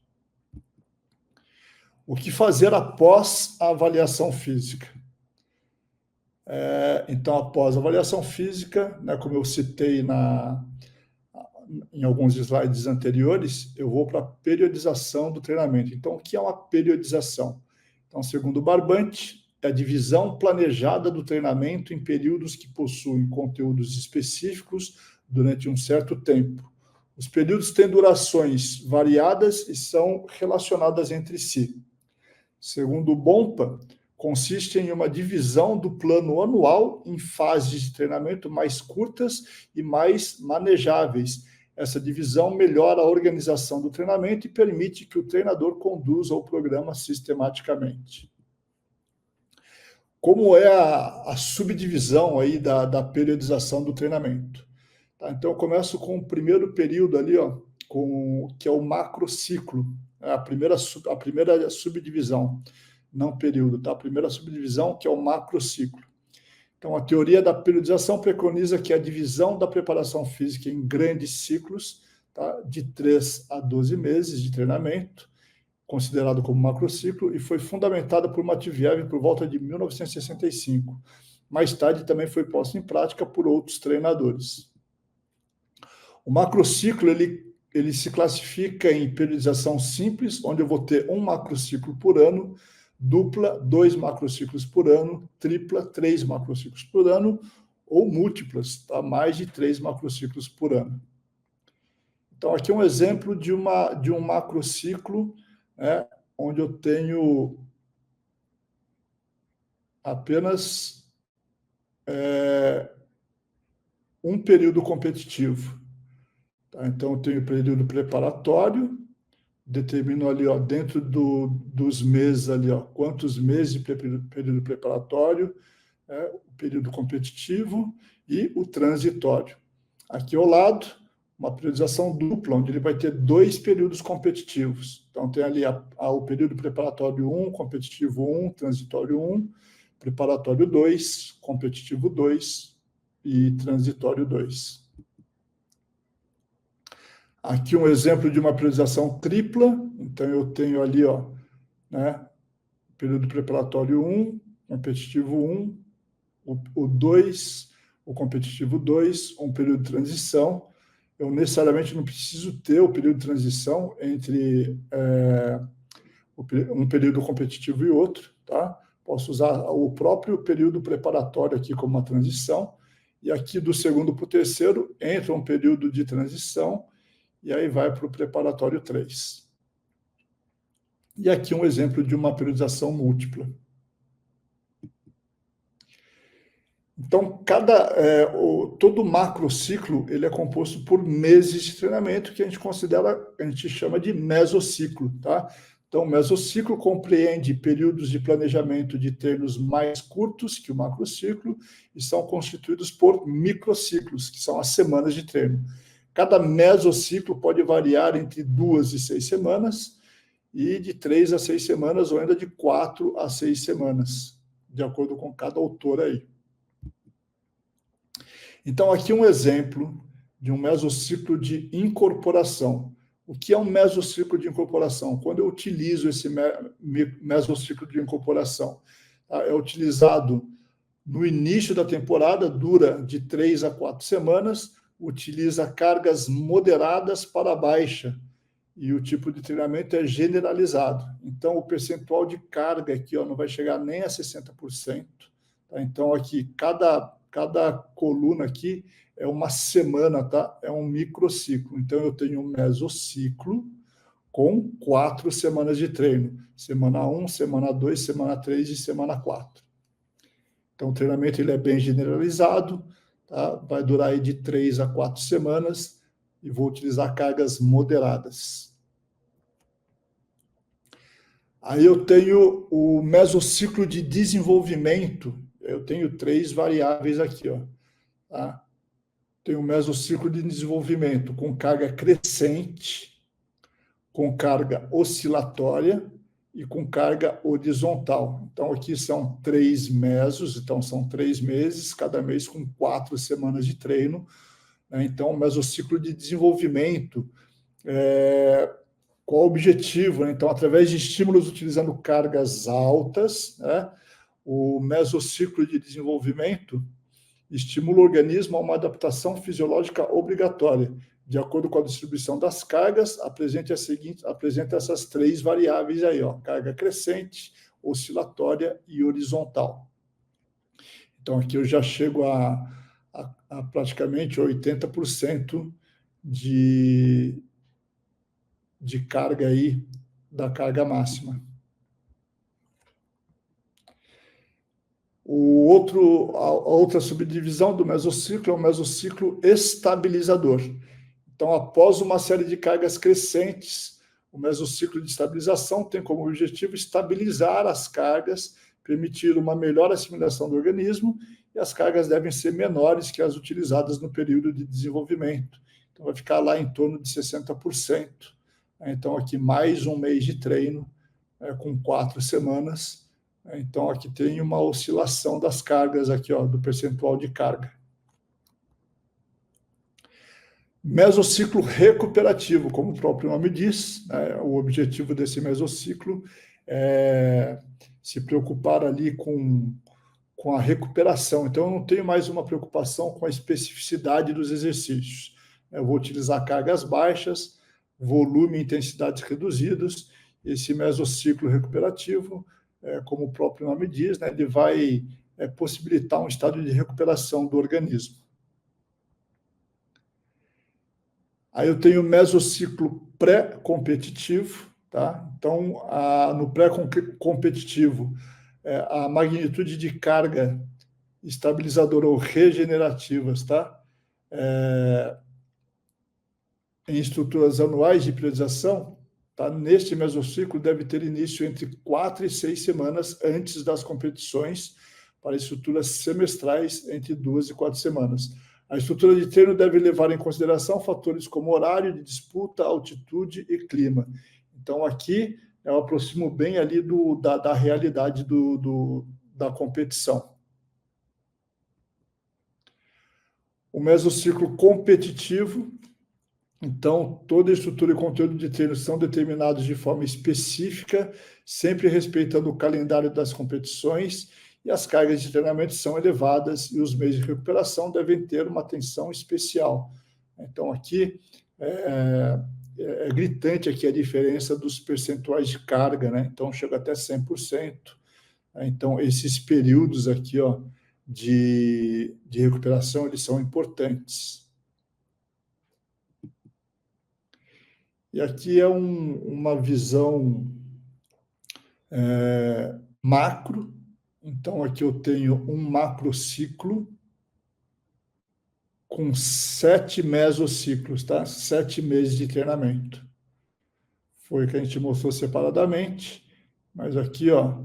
O que fazer após a avaliação física? Então, após a avaliação física, né, como eu citei em alguns slides anteriores, eu vou para a periodização do treinamento. Então, o que é uma periodização? Então, segundo o Barbante, é a divisão planejada do treinamento em períodos que possuem conteúdos específicos durante um certo tempo. Os períodos têm durações variadas e são relacionadas entre si. Segundo o Bompa, consiste em uma divisão do plano anual em fases de treinamento mais curtas e mais manejáveis. Essa divisão melhora a organização do treinamento e permite que o treinador conduza o programa sistematicamente. Como é a subdivisão aí da periodização do treinamento? Tá, então, eu começo com o primeiro período ali, que é o macrociclo, a primeira subdivisão. não período, tá? A primeira subdivisão, que é o macrociclo. Então, a teoria da periodização preconiza que a divisão da preparação física em grandes ciclos, tá? De 3 a 12 meses de treinamento, considerado como macrociclo, e foi fundamentada por Matveev por volta de 1965. Mais tarde também foi posta em prática por outros treinadores. O macrociclo ele se classifica em periodização simples, onde eu vou ter um macrociclo por ano, dupla, 2 macrociclos por ano, tripla, 3 macrociclos por ano, ou múltiplas, tá? Mais de 3 macrociclos por ano. Então, aqui é um exemplo de um macrociclo, né, onde eu tenho apenas um período competitivo. Tá? Então, eu tenho o período preparatório, determino ali, ó, dentro dos meses ali, ó, quantos meses de período preparatório, o período competitivo e o transitório. Aqui ao lado, uma periodização dupla, onde ele vai ter 2 períodos competitivos. Então, tem ali o período preparatório 1, competitivo 1, transitório 1, preparatório 2, competitivo 2 e transitório 2. Aqui um exemplo de uma periodização tripla. Então, eu tenho ali, ó, né, período preparatório 1, competitivo 1, o 2, o competitivo 2, um período de transição. Eu necessariamente não preciso ter o período de transição entre um período competitivo e outro, tá? Posso usar o próprio período preparatório aqui como uma transição, e aqui do segundo para o terceiro entra um período de transição, e aí vai para o preparatório 3. E aqui um exemplo de uma periodização múltipla. Então, todo macrociclo ele é composto por meses de treinamento, que a gente chama de mesociclo, tá? Então, o mesociclo compreende períodos de planejamento de treinos mais curtos que o macrociclo e são constituídos por microciclos, que são as semanas de treino. Cada mesociclo pode variar entre 2 e 6 semanas e de 3 a 6 semanas ou ainda de 4 a 6 semanas, de acordo com cada autor aí. Então, aqui um exemplo de um mesociclo de incorporação. O que é um mesociclo de incorporação? Quando eu utilizo esse mesociclo de incorporação, tá? É utilizado no início da temporada, dura de 3 a 4 semanas, utiliza cargas moderadas para baixa, e o tipo de treinamento é generalizado. Então, o percentual de carga aqui, ó, não vai chegar nem a 60%. Tá? Então, aqui, cada coluna aqui é uma semana, tá? É um microciclo. Então, eu tenho um mesociclo com 4 semanas de treino. Semana 1, semana 2, semana 3 e semana 4. Então, o treinamento ele é bem generalizado, tá? Vai durar aí de 3 a 4 semanas e vou utilizar cargas moderadas. Aí eu tenho o mesociclo de desenvolvimento. Eu tenho 3 variáveis aqui, ó. Tá? Tenho o mesociclo de desenvolvimento com carga crescente, com carga oscilatória e com carga horizontal. Então, aqui são 3 mesos, então são 3 meses, cada mês com 4 semanas de treino. Né? Então, o mesociclo de desenvolvimento, qual o objetivo? Né? Então, através de estímulos utilizando cargas altas, né? O mesociclo de desenvolvimento estimula o organismo a uma adaptação fisiológica obrigatória. De acordo com a distribuição das cargas, apresenta essas 3 variáveis aí, ó, carga crescente, oscilatória e horizontal. Então, aqui eu já chego a praticamente 80% de carga aí, da carga máxima. A outra subdivisão do mesociclo é o mesociclo estabilizador. Então, após uma série de cargas crescentes, o mesociclo de estabilização tem como objetivo estabilizar as cargas, permitir uma melhor assimilação do organismo, e as cargas devem ser menores que as utilizadas no período de desenvolvimento. Então, vai ficar lá em torno de 60%. Então, aqui mais um mês de treino com 4 semanas. Então, aqui tem uma oscilação das cargas, aqui, ó, do percentual de carga. Mesociclo recuperativo, como o próprio nome diz, né? O objetivo desse mesociclo é se preocupar ali com a recuperação. Então, eu não tenho mais uma preocupação com a especificidade dos exercícios. Eu vou utilizar cargas baixas, volume e intensidades reduzidos. Esse mesociclo recuperativo, como o próprio nome diz, né, ele vai possibilitar um estado de recuperação do organismo. Aí eu tenho o mesociclo pré-competitivo, tá? Então, no pré-competitivo, a magnitude de carga estabilizadora ou regenerativas, tá? Em estruturas anuais de periodização, tá? Neste mesociclo deve ter início entre 4 e 6 semanas antes das competições, para estruturas semestrais entre 2 e 4 semanas. A estrutura de treino deve levar em consideração fatores como horário de disputa, altitude e clima. Então, aqui eu aproximo bem ali da realidade da competição. O mesociclo competitivo, então, toda a estrutura e conteúdo de treino são determinados de forma específica, sempre respeitando o calendário das competições, e as cargas de treinamento são elevadas e os meios de recuperação devem ter uma atenção especial. Então, aqui é gritante aqui a diferença dos percentuais de carga, né? Então, chega até 100%. Então, esses períodos aqui, ó, de recuperação, eles são importantes. E aqui é uma visão macro. Então, aqui eu tenho um macrociclo com 7 mesociclos, tá? 7 meses de treinamento. Foi o que a gente mostrou separadamente, mas aqui, ó,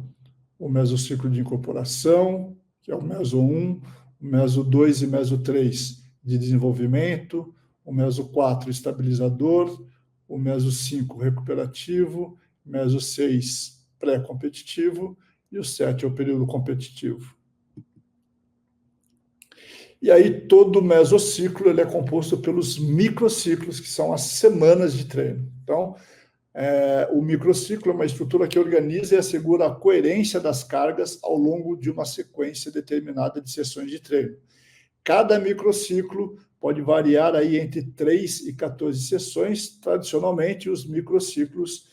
o mesociclo de incorporação, que é o meso 1, o meso 2 e meso 3 de desenvolvimento, o meso 4 estabilizador, o meso 5 recuperativo, meso 6 pré-competitivo, e o 7 é o período competitivo. E aí, todo o mesociclo ele é composto pelos microciclos, que são as semanas de treino. Então, o microciclo é uma estrutura que organiza e assegura a coerência das cargas ao longo de uma sequência determinada de sessões de treino. Cada microciclo pode variar aí entre 3 e 14 sessões. Tradicionalmente, os microciclos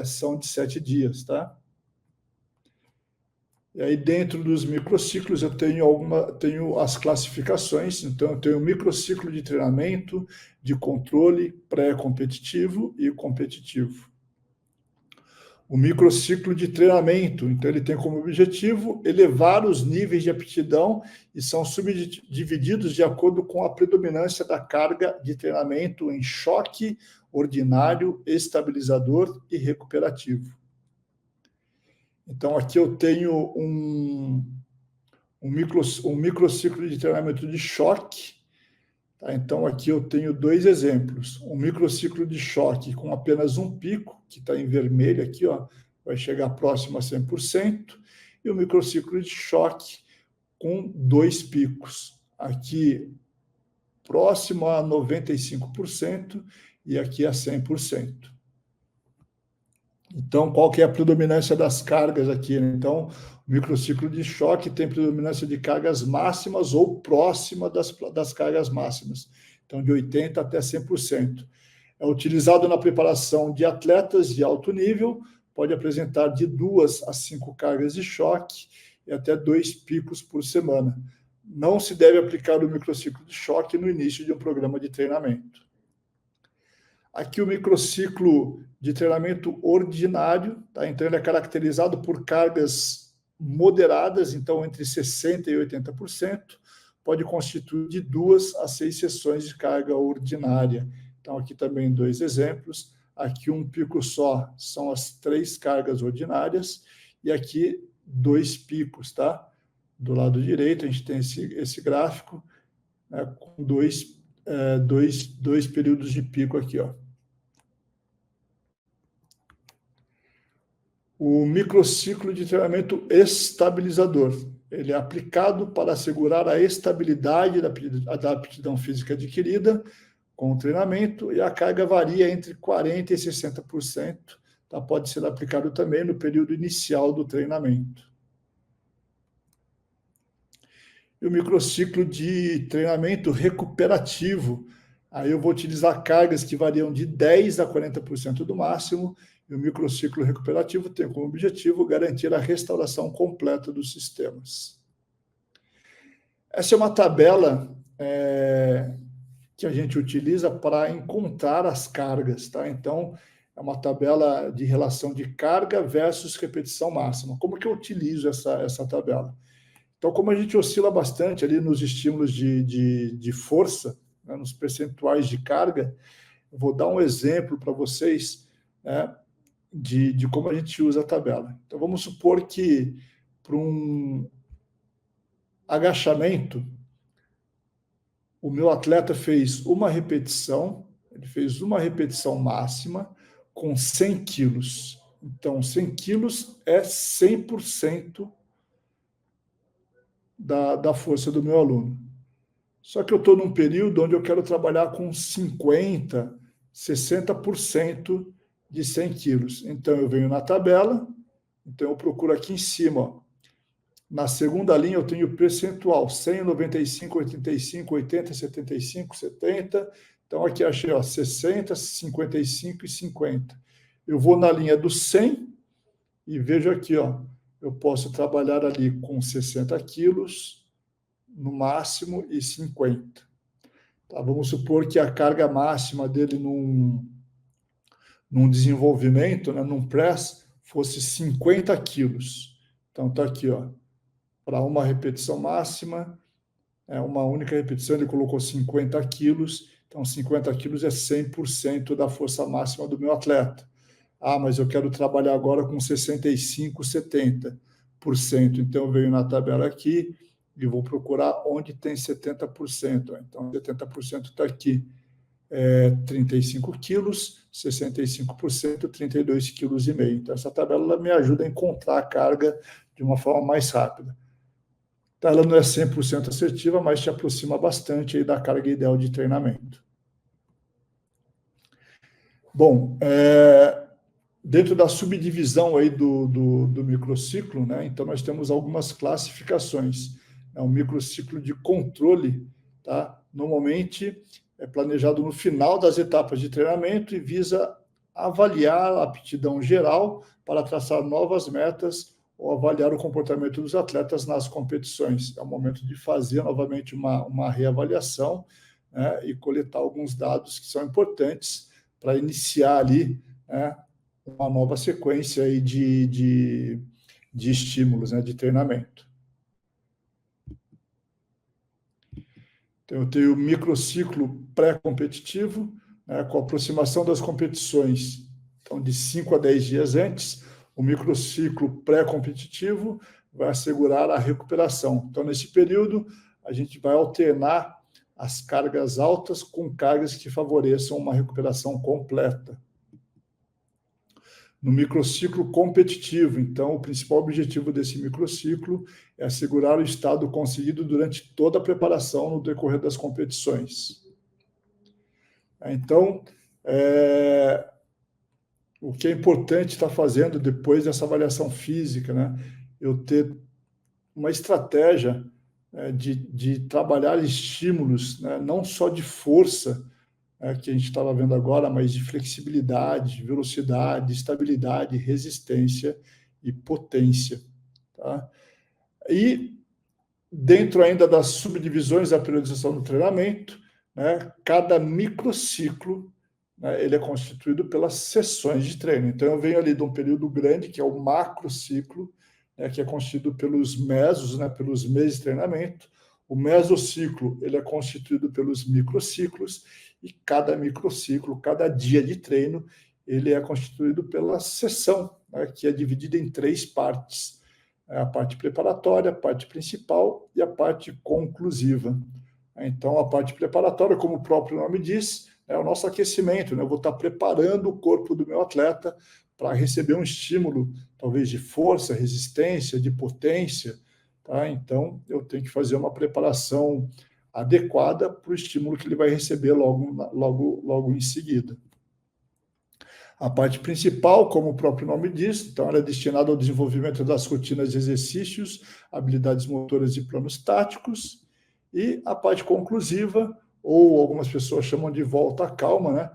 são de 7 dias, tá? E aí, dentro dos microciclos, eu tenho as classificações. Então, eu tenho o microciclo de treinamento, de controle, pré-competitivo e competitivo. O microciclo de treinamento, então, ele tem como objetivo elevar os níveis de aptidão e são subdivididos de acordo com a predominância da carga de treinamento em choque, ordinário, estabilizador e recuperativo. Então, aqui eu tenho um microciclo de treinamento de choque. Tá? Então, aqui eu tenho 2 exemplos. Um microciclo de choque com apenas um pico, que está em vermelho aqui, ó, vai chegar próximo a 100%, e o microciclo de choque com 2 picos. Aqui, próximo a 95% e aqui a 100%. Então, qual que é a predominância das cargas aqui? Né? Então, o microciclo de choque tem predominância de cargas máximas ou próxima das cargas máximas. Então, de 80% até 100%. É utilizado na preparação de atletas de alto nível, pode apresentar de 2 a 5 cargas de choque e até 2 picos por semana. Não se deve aplicar o microciclo de choque no início de um programa de treinamento. Aqui o microciclo de treinamento ordinário, tá? Então ele é caracterizado por cargas moderadas, então entre 60% e 80%, pode constituir de 2 a 6 sessões de carga ordinária. Então aqui também 2 exemplos, aqui um pico só são as 3 cargas ordinárias, e aqui 2 picos, tá? Do lado direito a gente tem esse gráfico, né, com dois períodos de pico aqui, ó. o microciclo de treinamento estabilizador. Ele é aplicado para assegurar a estabilidade da aptidão física adquirida com o treinamento, e a carga varia entre 40% e 60%. Tá? Pode ser aplicado também no período inicial do treinamento. E o microciclo de treinamento recuperativo. Aí eu vou utilizar cargas que variam de 10% a 40% do máximo, e o microciclo recuperativo tem como objetivo garantir a restauração completa dos sistemas. Essa é uma tabela que a gente utiliza para encontrar as cargas, tá? Então, é uma tabela de relação de carga versus repetição máxima. Como que eu utilizo essa tabela? Então, como a gente oscila bastante ali nos estímulos de força, né, nos percentuais de carga, eu vou dar um exemplo para vocês, né, de como a gente usa a tabela. Então, vamos supor que para um agachamento, o meu atleta fez uma repetição, ele fez uma repetição máxima com 100 quilos. Então, 100 quilos é 100% da força do meu aluno. Só que eu estou num período onde eu quero trabalhar com 50%, 60% de 100 quilos. Então, eu venho na tabela, então eu procuro aqui em cima, ó. Na segunda linha, eu tenho percentual, 100, 95, 85, 80, 75, 70. Então, aqui achei, ó, 60, 55 e 50. Eu vou na linha do 100 e vejo aqui, ó, eu posso trabalhar ali com 60 quilos, no máximo, e 50. Tá, vamos supor que a carga máxima dele num desenvolvimento, né, num press, fosse 50 quilos. Então, está aqui, ó. Para uma repetição máxima, uma única repetição, ele colocou 50 quilos, então 50 quilos é 100% da força máxima do meu atleta. Ah, mas eu quero trabalhar agora com 65%, 70%. Então eu venho na tabela aqui e vou procurar onde tem 70%. Então 70% está aqui, 35 quilos, 65%, 32,5 quilos. Então essa tabela me ajuda a encontrar a carga de uma forma mais rápida. Ela não é 100% assertiva, mas te aproxima bastante aí da carga ideal de treinamento. Bom, dentro da subdivisão aí do microciclo, né, então nós temos algumas classificações. O microciclo de controle, tá? Normalmente é planejado no final das etapas de treinamento e visa avaliar a aptidão geral para traçar novas metas ou avaliar o comportamento dos atletas nas competições. É o momento de fazer novamente uma reavaliação, né, e coletar alguns dados que são importantes para iniciar ali, né, uma nova sequência aí de estímulos, né, de treinamento. Então, eu tenho o microciclo pré-competitivo, né, com a aproximação das competições, então, de 5 a 10 dias antes. O microciclo pré-competitivo vai assegurar a recuperação. Então, nesse período, a gente vai alternar as cargas altas com cargas que favoreçam uma recuperação completa. No microciclo competitivo, então, o principal objetivo desse microciclo é assegurar o estado conseguido durante toda a preparação no decorrer das competições. Então, o que é importante estar fazendo depois dessa avaliação física, né? Eu ter uma estratégia, né, de trabalhar estímulos, né, não só de força, que a gente estava vendo agora, mas de flexibilidade, velocidade, estabilidade, resistência e potência. Tá? E dentro ainda das subdivisões da periodização do treinamento, né, cada microciclo, ele é constituído pelas sessões de treino. Então, eu venho ali de um período grande, que é o macrociclo, né, que é constituído pelos mesos, né, pelos meses de treinamento. O mesociclo, ele é constituído pelos microciclos, e cada microciclo, cada dia de treino, ele é constituído pela sessão, né, que é dividida em 3 partes. A parte preparatória, a parte principal e a parte conclusiva. Então, a parte preparatória, como o próprio nome diz, é o nosso aquecimento, né? Eu vou estar preparando o corpo do meu atleta para receber um estímulo, talvez de força, resistência, de potência, tá? Então, eu tenho que fazer uma preparação adequada para o estímulo que ele vai receber logo em seguida. A parte principal, como o próprio nome diz, então, ela é destinada ao desenvolvimento das rotinas de exercícios, habilidades motoras e planos táticos, e a parte conclusiva, ou algumas pessoas chamam de volta à calma, né?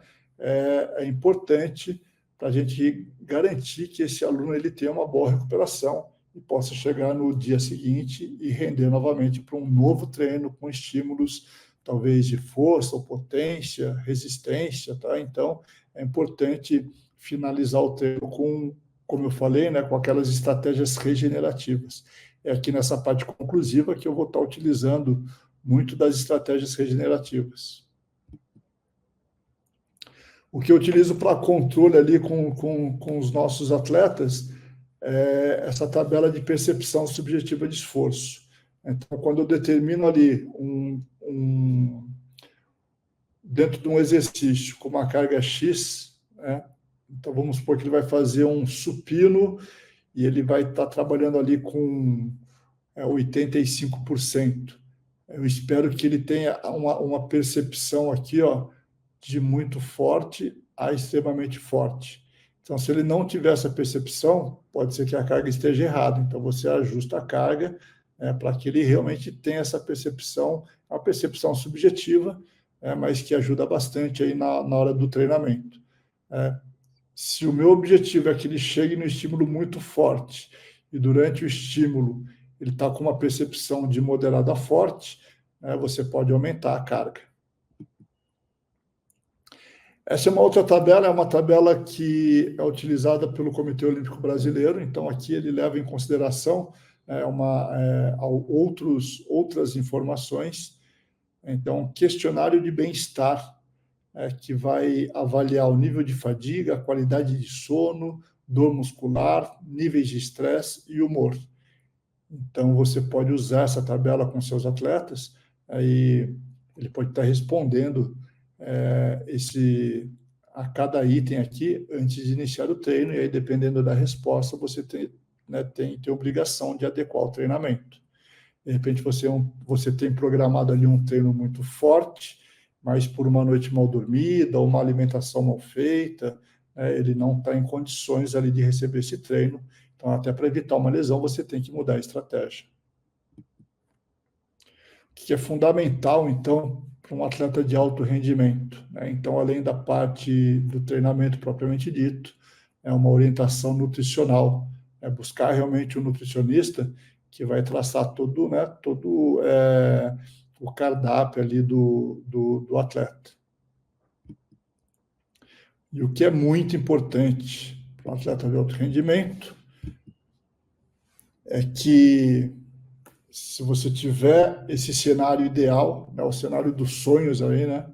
É importante para a gente garantir que esse aluno ele tenha uma boa recuperação e possa chegar no dia seguinte e render novamente para um novo treino com estímulos, talvez de força ou potência, resistência, tá? Então, é importante finalizar o treino com, como eu falei, né, com aquelas estratégias regenerativas. É aqui nessa parte conclusiva que eu vou estar utilizando muito das estratégias regenerativas. O que eu utilizo para controle ali com os nossos atletas é essa tabela de percepção subjetiva de esforço. Então, quando eu determino ali dentro de um exercício com uma carga X, né? Então vamos supor que ele vai fazer um supino e ele vai estar trabalhando ali com 85%. Eu espero que ele tenha uma percepção aqui, ó, de muito forte a extremamente forte. Então, se ele não tiver essa percepção, pode ser que a carga esteja errada. Então, você ajusta a carga para que ele realmente tenha essa percepção, uma percepção subjetiva, mas que ajuda bastante aí na hora do treinamento. Se o meu objetivo é que ele chegue no estímulo muito forte e durante o estímulo ele está com uma percepção de moderada a forte, você pode aumentar a carga. Essa é uma outra tabela, é uma tabela que é utilizada pelo Comitê Olímpico Brasileiro, então aqui ele leva em consideração outras informações. Então, questionário de bem-estar, que vai avaliar o nível de fadiga, a qualidade de sono, dor muscular, níveis de estresse e humor. Então, você pode usar essa tabela com seus atletas, aí ele pode estar respondendo a cada item aqui antes de iniciar o treino, e aí, dependendo da resposta, você tem obrigação de adequar o treinamento. De repente, você tem programado ali um treino muito forte, mas por uma noite mal dormida, ou uma alimentação mal feita, ele não está em condições ali de receber esse treino. Então, até para evitar uma lesão, você tem que mudar a estratégia. O que é fundamental, então, para um atleta de alto rendimento, né? Então, além da parte do treinamento propriamente dito, é uma orientação nutricional, buscar realmente um nutricionista que vai traçar todo o cardápio ali do atleta. E o que é muito importante para um atleta de alto rendimento é que, se você tiver esse cenário ideal, o cenário dos sonhos aí, né,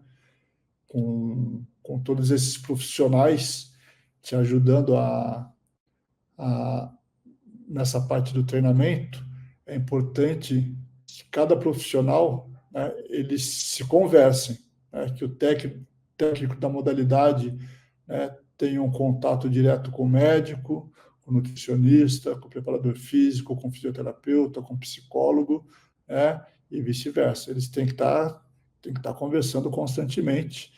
com todos esses profissionais te ajudando nessa parte do treinamento, é importante que cada profissional, eles se conversem, que o técnico da modalidade tenha um contato direto com o médico, com o nutricionista, com o preparador físico, com o fisioterapeuta, com o psicólogo, e vice-versa. Eles têm que estar conversando constantemente,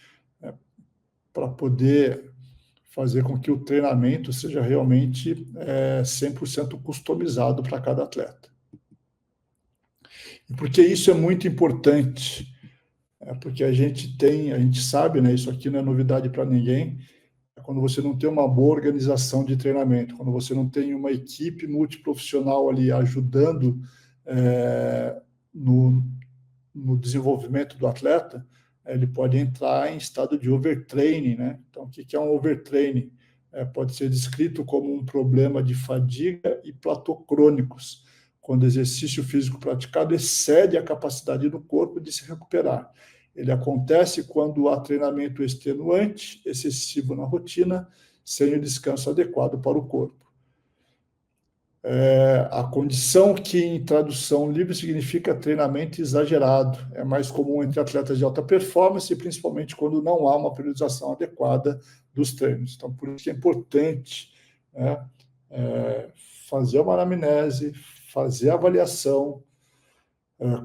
para poder fazer com que o treinamento seja realmente 100% customizado para cada atleta. E por que isso é muito importante? Porque a gente sabe, né, isso aqui não é novidade para ninguém, quando você não tem uma boa organização de treinamento, quando você não tem uma equipe multiprofissional ali ajudando no desenvolvimento do atleta, ele pode entrar em estado de overtraining, né? Então, o que é um overtraining? Pode ser descrito como um problema de fadiga e platô crônicos, quando o exercício físico praticado excede a capacidade do corpo de se recuperar. Ele acontece quando há treinamento extenuante, excessivo na rotina, sem o descanso adequado para o corpo. A condição que, em tradução livre, significa treinamento exagerado. É mais comum entre atletas de alta performance, principalmente quando não há uma periodização adequada dos treinos. Então, por isso que é importante né? Fazer uma anamnese, fazer a avaliação,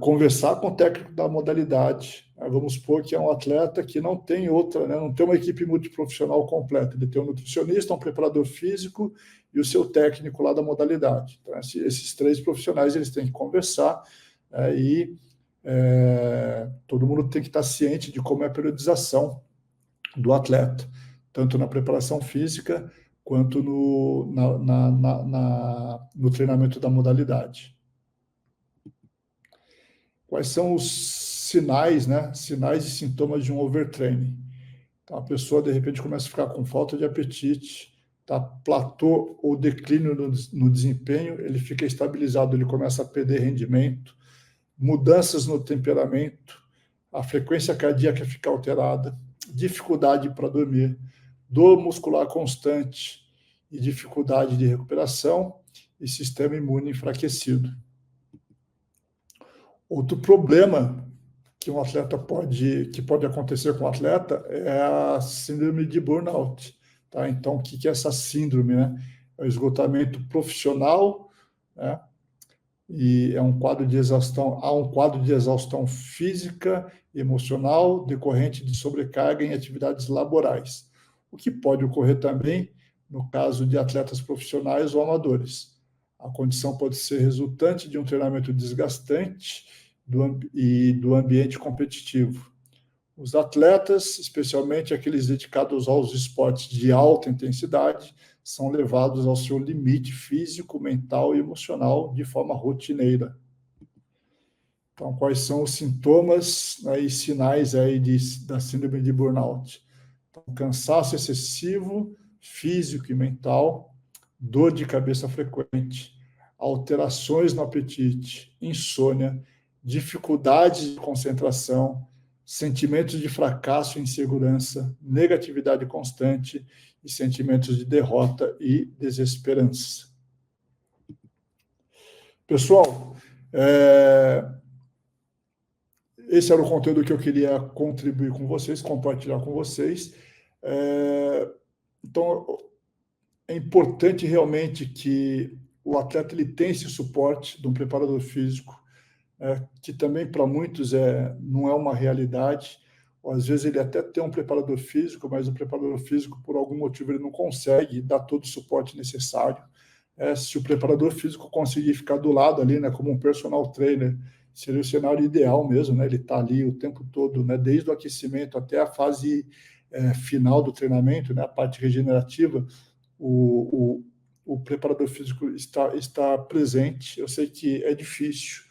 conversar com o técnico da modalidade. Vamos supor que é um atleta que não tem outra, né? Não tem uma equipe multiprofissional completa. Ele tem um nutricionista, um preparador físico e o seu técnico lá da modalidade. Então, esses 3 profissionais eles têm que conversar, e todo mundo tem que estar ciente de como é a periodização do atleta, tanto na preparação física quanto no treinamento da modalidade. Quais são os sinais, né? Sinais e sintomas de um overtraining. Então, a pessoa, de repente, começa a ficar com falta de apetite, tá? Platô ou declínio no desempenho, ele fica estabilizado, ele começa a perder rendimento, mudanças no temperamento, a frequência cardíaca fica alterada, dificuldade para dormir, dor muscular constante e dificuldade de recuperação e sistema imune enfraquecido. Outro problema que pode acontecer com o atleta é a síndrome de burnout. Tá? Então, o que é essa síndrome? Né? É o esgotamento profissional, né? E há um quadro de exaustão física e emocional decorrente de sobrecarga em atividades laborais, o que pode ocorrer também no caso de atletas profissionais ou amadores. A condição pode ser resultante de um treinamento desgastante e do ambiente competitivo. Os atletas, especialmente aqueles dedicados aos esportes de alta intensidade, são levados ao seu limite físico, mental e emocional de forma rotineira. Então, quais são os sintomas, né, e sinais aí da síndrome de burnout? Então, cansaço excessivo, físico e mental, dor de cabeça frequente, alterações no apetite, insônia, dificuldade de concentração, sentimentos de fracasso e insegurança, negatividade constante e sentimentos de derrota e desesperança. Pessoal, esse era o conteúdo que eu queria contribuir com vocês, compartilhar com vocês. Então, é importante realmente que o atleta ele tenha esse suporte de um preparador físico, que também para muitos não é uma realidade. Ou, às vezes ele até tem um preparador físico, mas o preparador físico, por algum motivo, ele não consegue dar todo o suporte necessário. Se o preparador físico conseguir ficar do lado ali, né, como um personal trainer, seria o cenário ideal mesmo, né? Ele está ali o tempo todo, né, desde o aquecimento até a fase final do treinamento, né, a parte regenerativa, o preparador físico está presente. Eu sei que é difícil,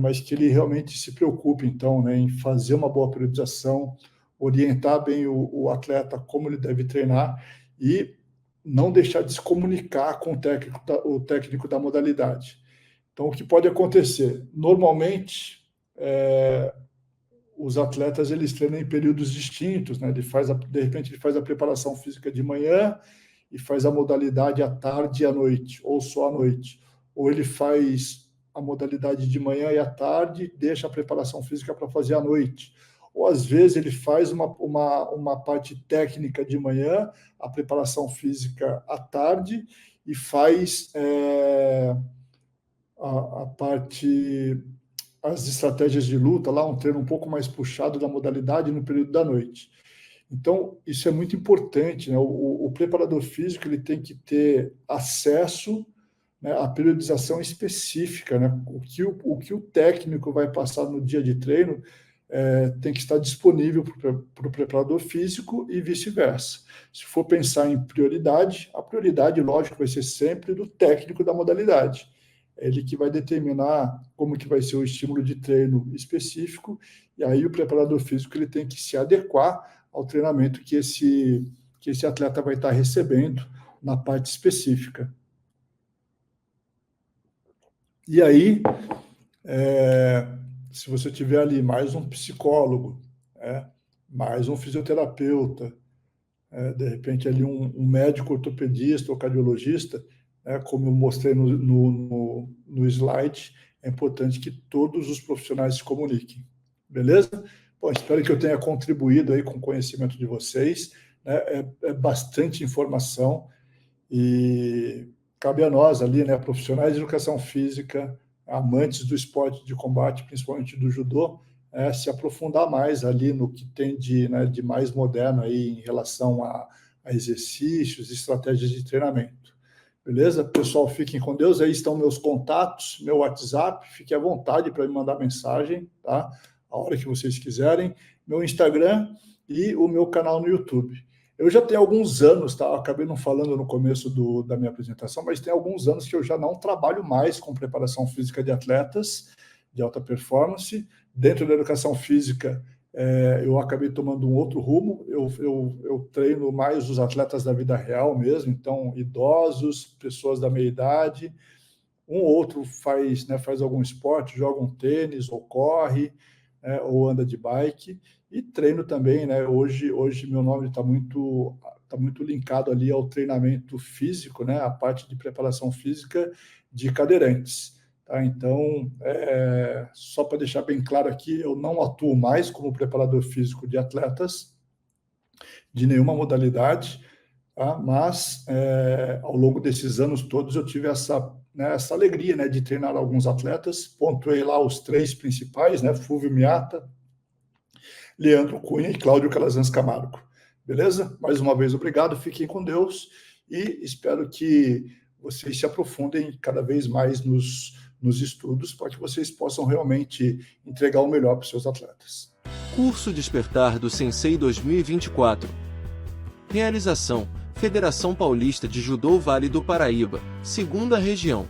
mas que ele realmente se preocupe, então, né, em fazer uma boa periodização, orientar bem o atleta como ele deve treinar e não deixar de se comunicar com o técnico da modalidade. Então, o que pode acontecer? Normalmente, os atletas eles treinam em períodos distintos, né? De repente, ele faz a preparação física de manhã e faz a modalidade à tarde e à noite, ou só à noite. Ou ele faz a modalidade de manhã e à tarde, deixa a preparação física para fazer à noite. Ou, às vezes, ele faz uma parte técnica de manhã, a preparação física à tarde, e faz as estratégias de luta, lá um treino um pouco mais puxado da modalidade no período da noite. Então, isso é muito importante, né? O preparador físico ele tem que ter acesso, né, à periodização específica, né? O que o técnico vai passar no dia de treino tem que estar disponível para o preparador físico e vice-versa. Se for pensar em prioridade, a prioridade, lógico, vai ser sempre do técnico da modalidade. Ele que vai determinar como que vai ser o estímulo de treino específico, e aí o preparador físico ele tem que se adequar ao treinamento que esse atleta vai estar recebendo na parte específica. E aí, se você tiver ali mais um psicólogo, mais um fisioterapeuta, de repente ali um médico ortopedista ou cardiologista, como eu mostrei no slide, é importante que todos os profissionais se comuniquem. Beleza? Bom, espero que eu tenha contribuído aí com o conhecimento de vocês. É bastante informação E cabe a nós ali, né, profissionais de educação física, amantes do esporte de combate, principalmente do judô, se aprofundar mais ali no que tem de mais moderno aí em relação a exercícios, estratégias de treinamento. Beleza? Pessoal, fiquem com Deus. Aí estão meus contatos, meu WhatsApp. Fiquem à vontade para me mandar mensagem, tá? A hora que vocês quiserem. Meu Instagram e o meu canal no YouTube. Eu já tenho alguns anos, tá? Eu acabei não falando no começo da minha apresentação, mas tem alguns anos que eu já não trabalho mais com preparação física de atletas de alta performance. Dentro da educação física, eu acabei tomando um outro rumo. Eu treino mais os atletas da vida real mesmo, então idosos, pessoas da meia idade. Um ou outro faz algum esporte, joga um tênis, ou corre, ou anda de bike. E treino também, né? Hoje meu nome está muito linkado ali ao treinamento físico, né? A parte de preparação física de cadeirantes. Tá? Então, só para deixar bem claro aqui, eu não atuo mais como preparador físico de atletas de nenhuma modalidade, tá? Mas ao longo desses anos todos eu tive essa alegria, né, de treinar alguns atletas. Pontuei lá os 3 principais, né? Fulvio Miata, Leandro Cunha e Cláudio Calazans Camargo. Beleza? Mais uma vez, obrigado, fiquem com Deus e espero que vocês se aprofundem cada vez mais nos estudos para que vocês possam realmente entregar o melhor para os seus atletas. Curso Despertar do Sensei 2024. Realização: Federação Paulista de Judô Vale do Paraíba, 2ª Região.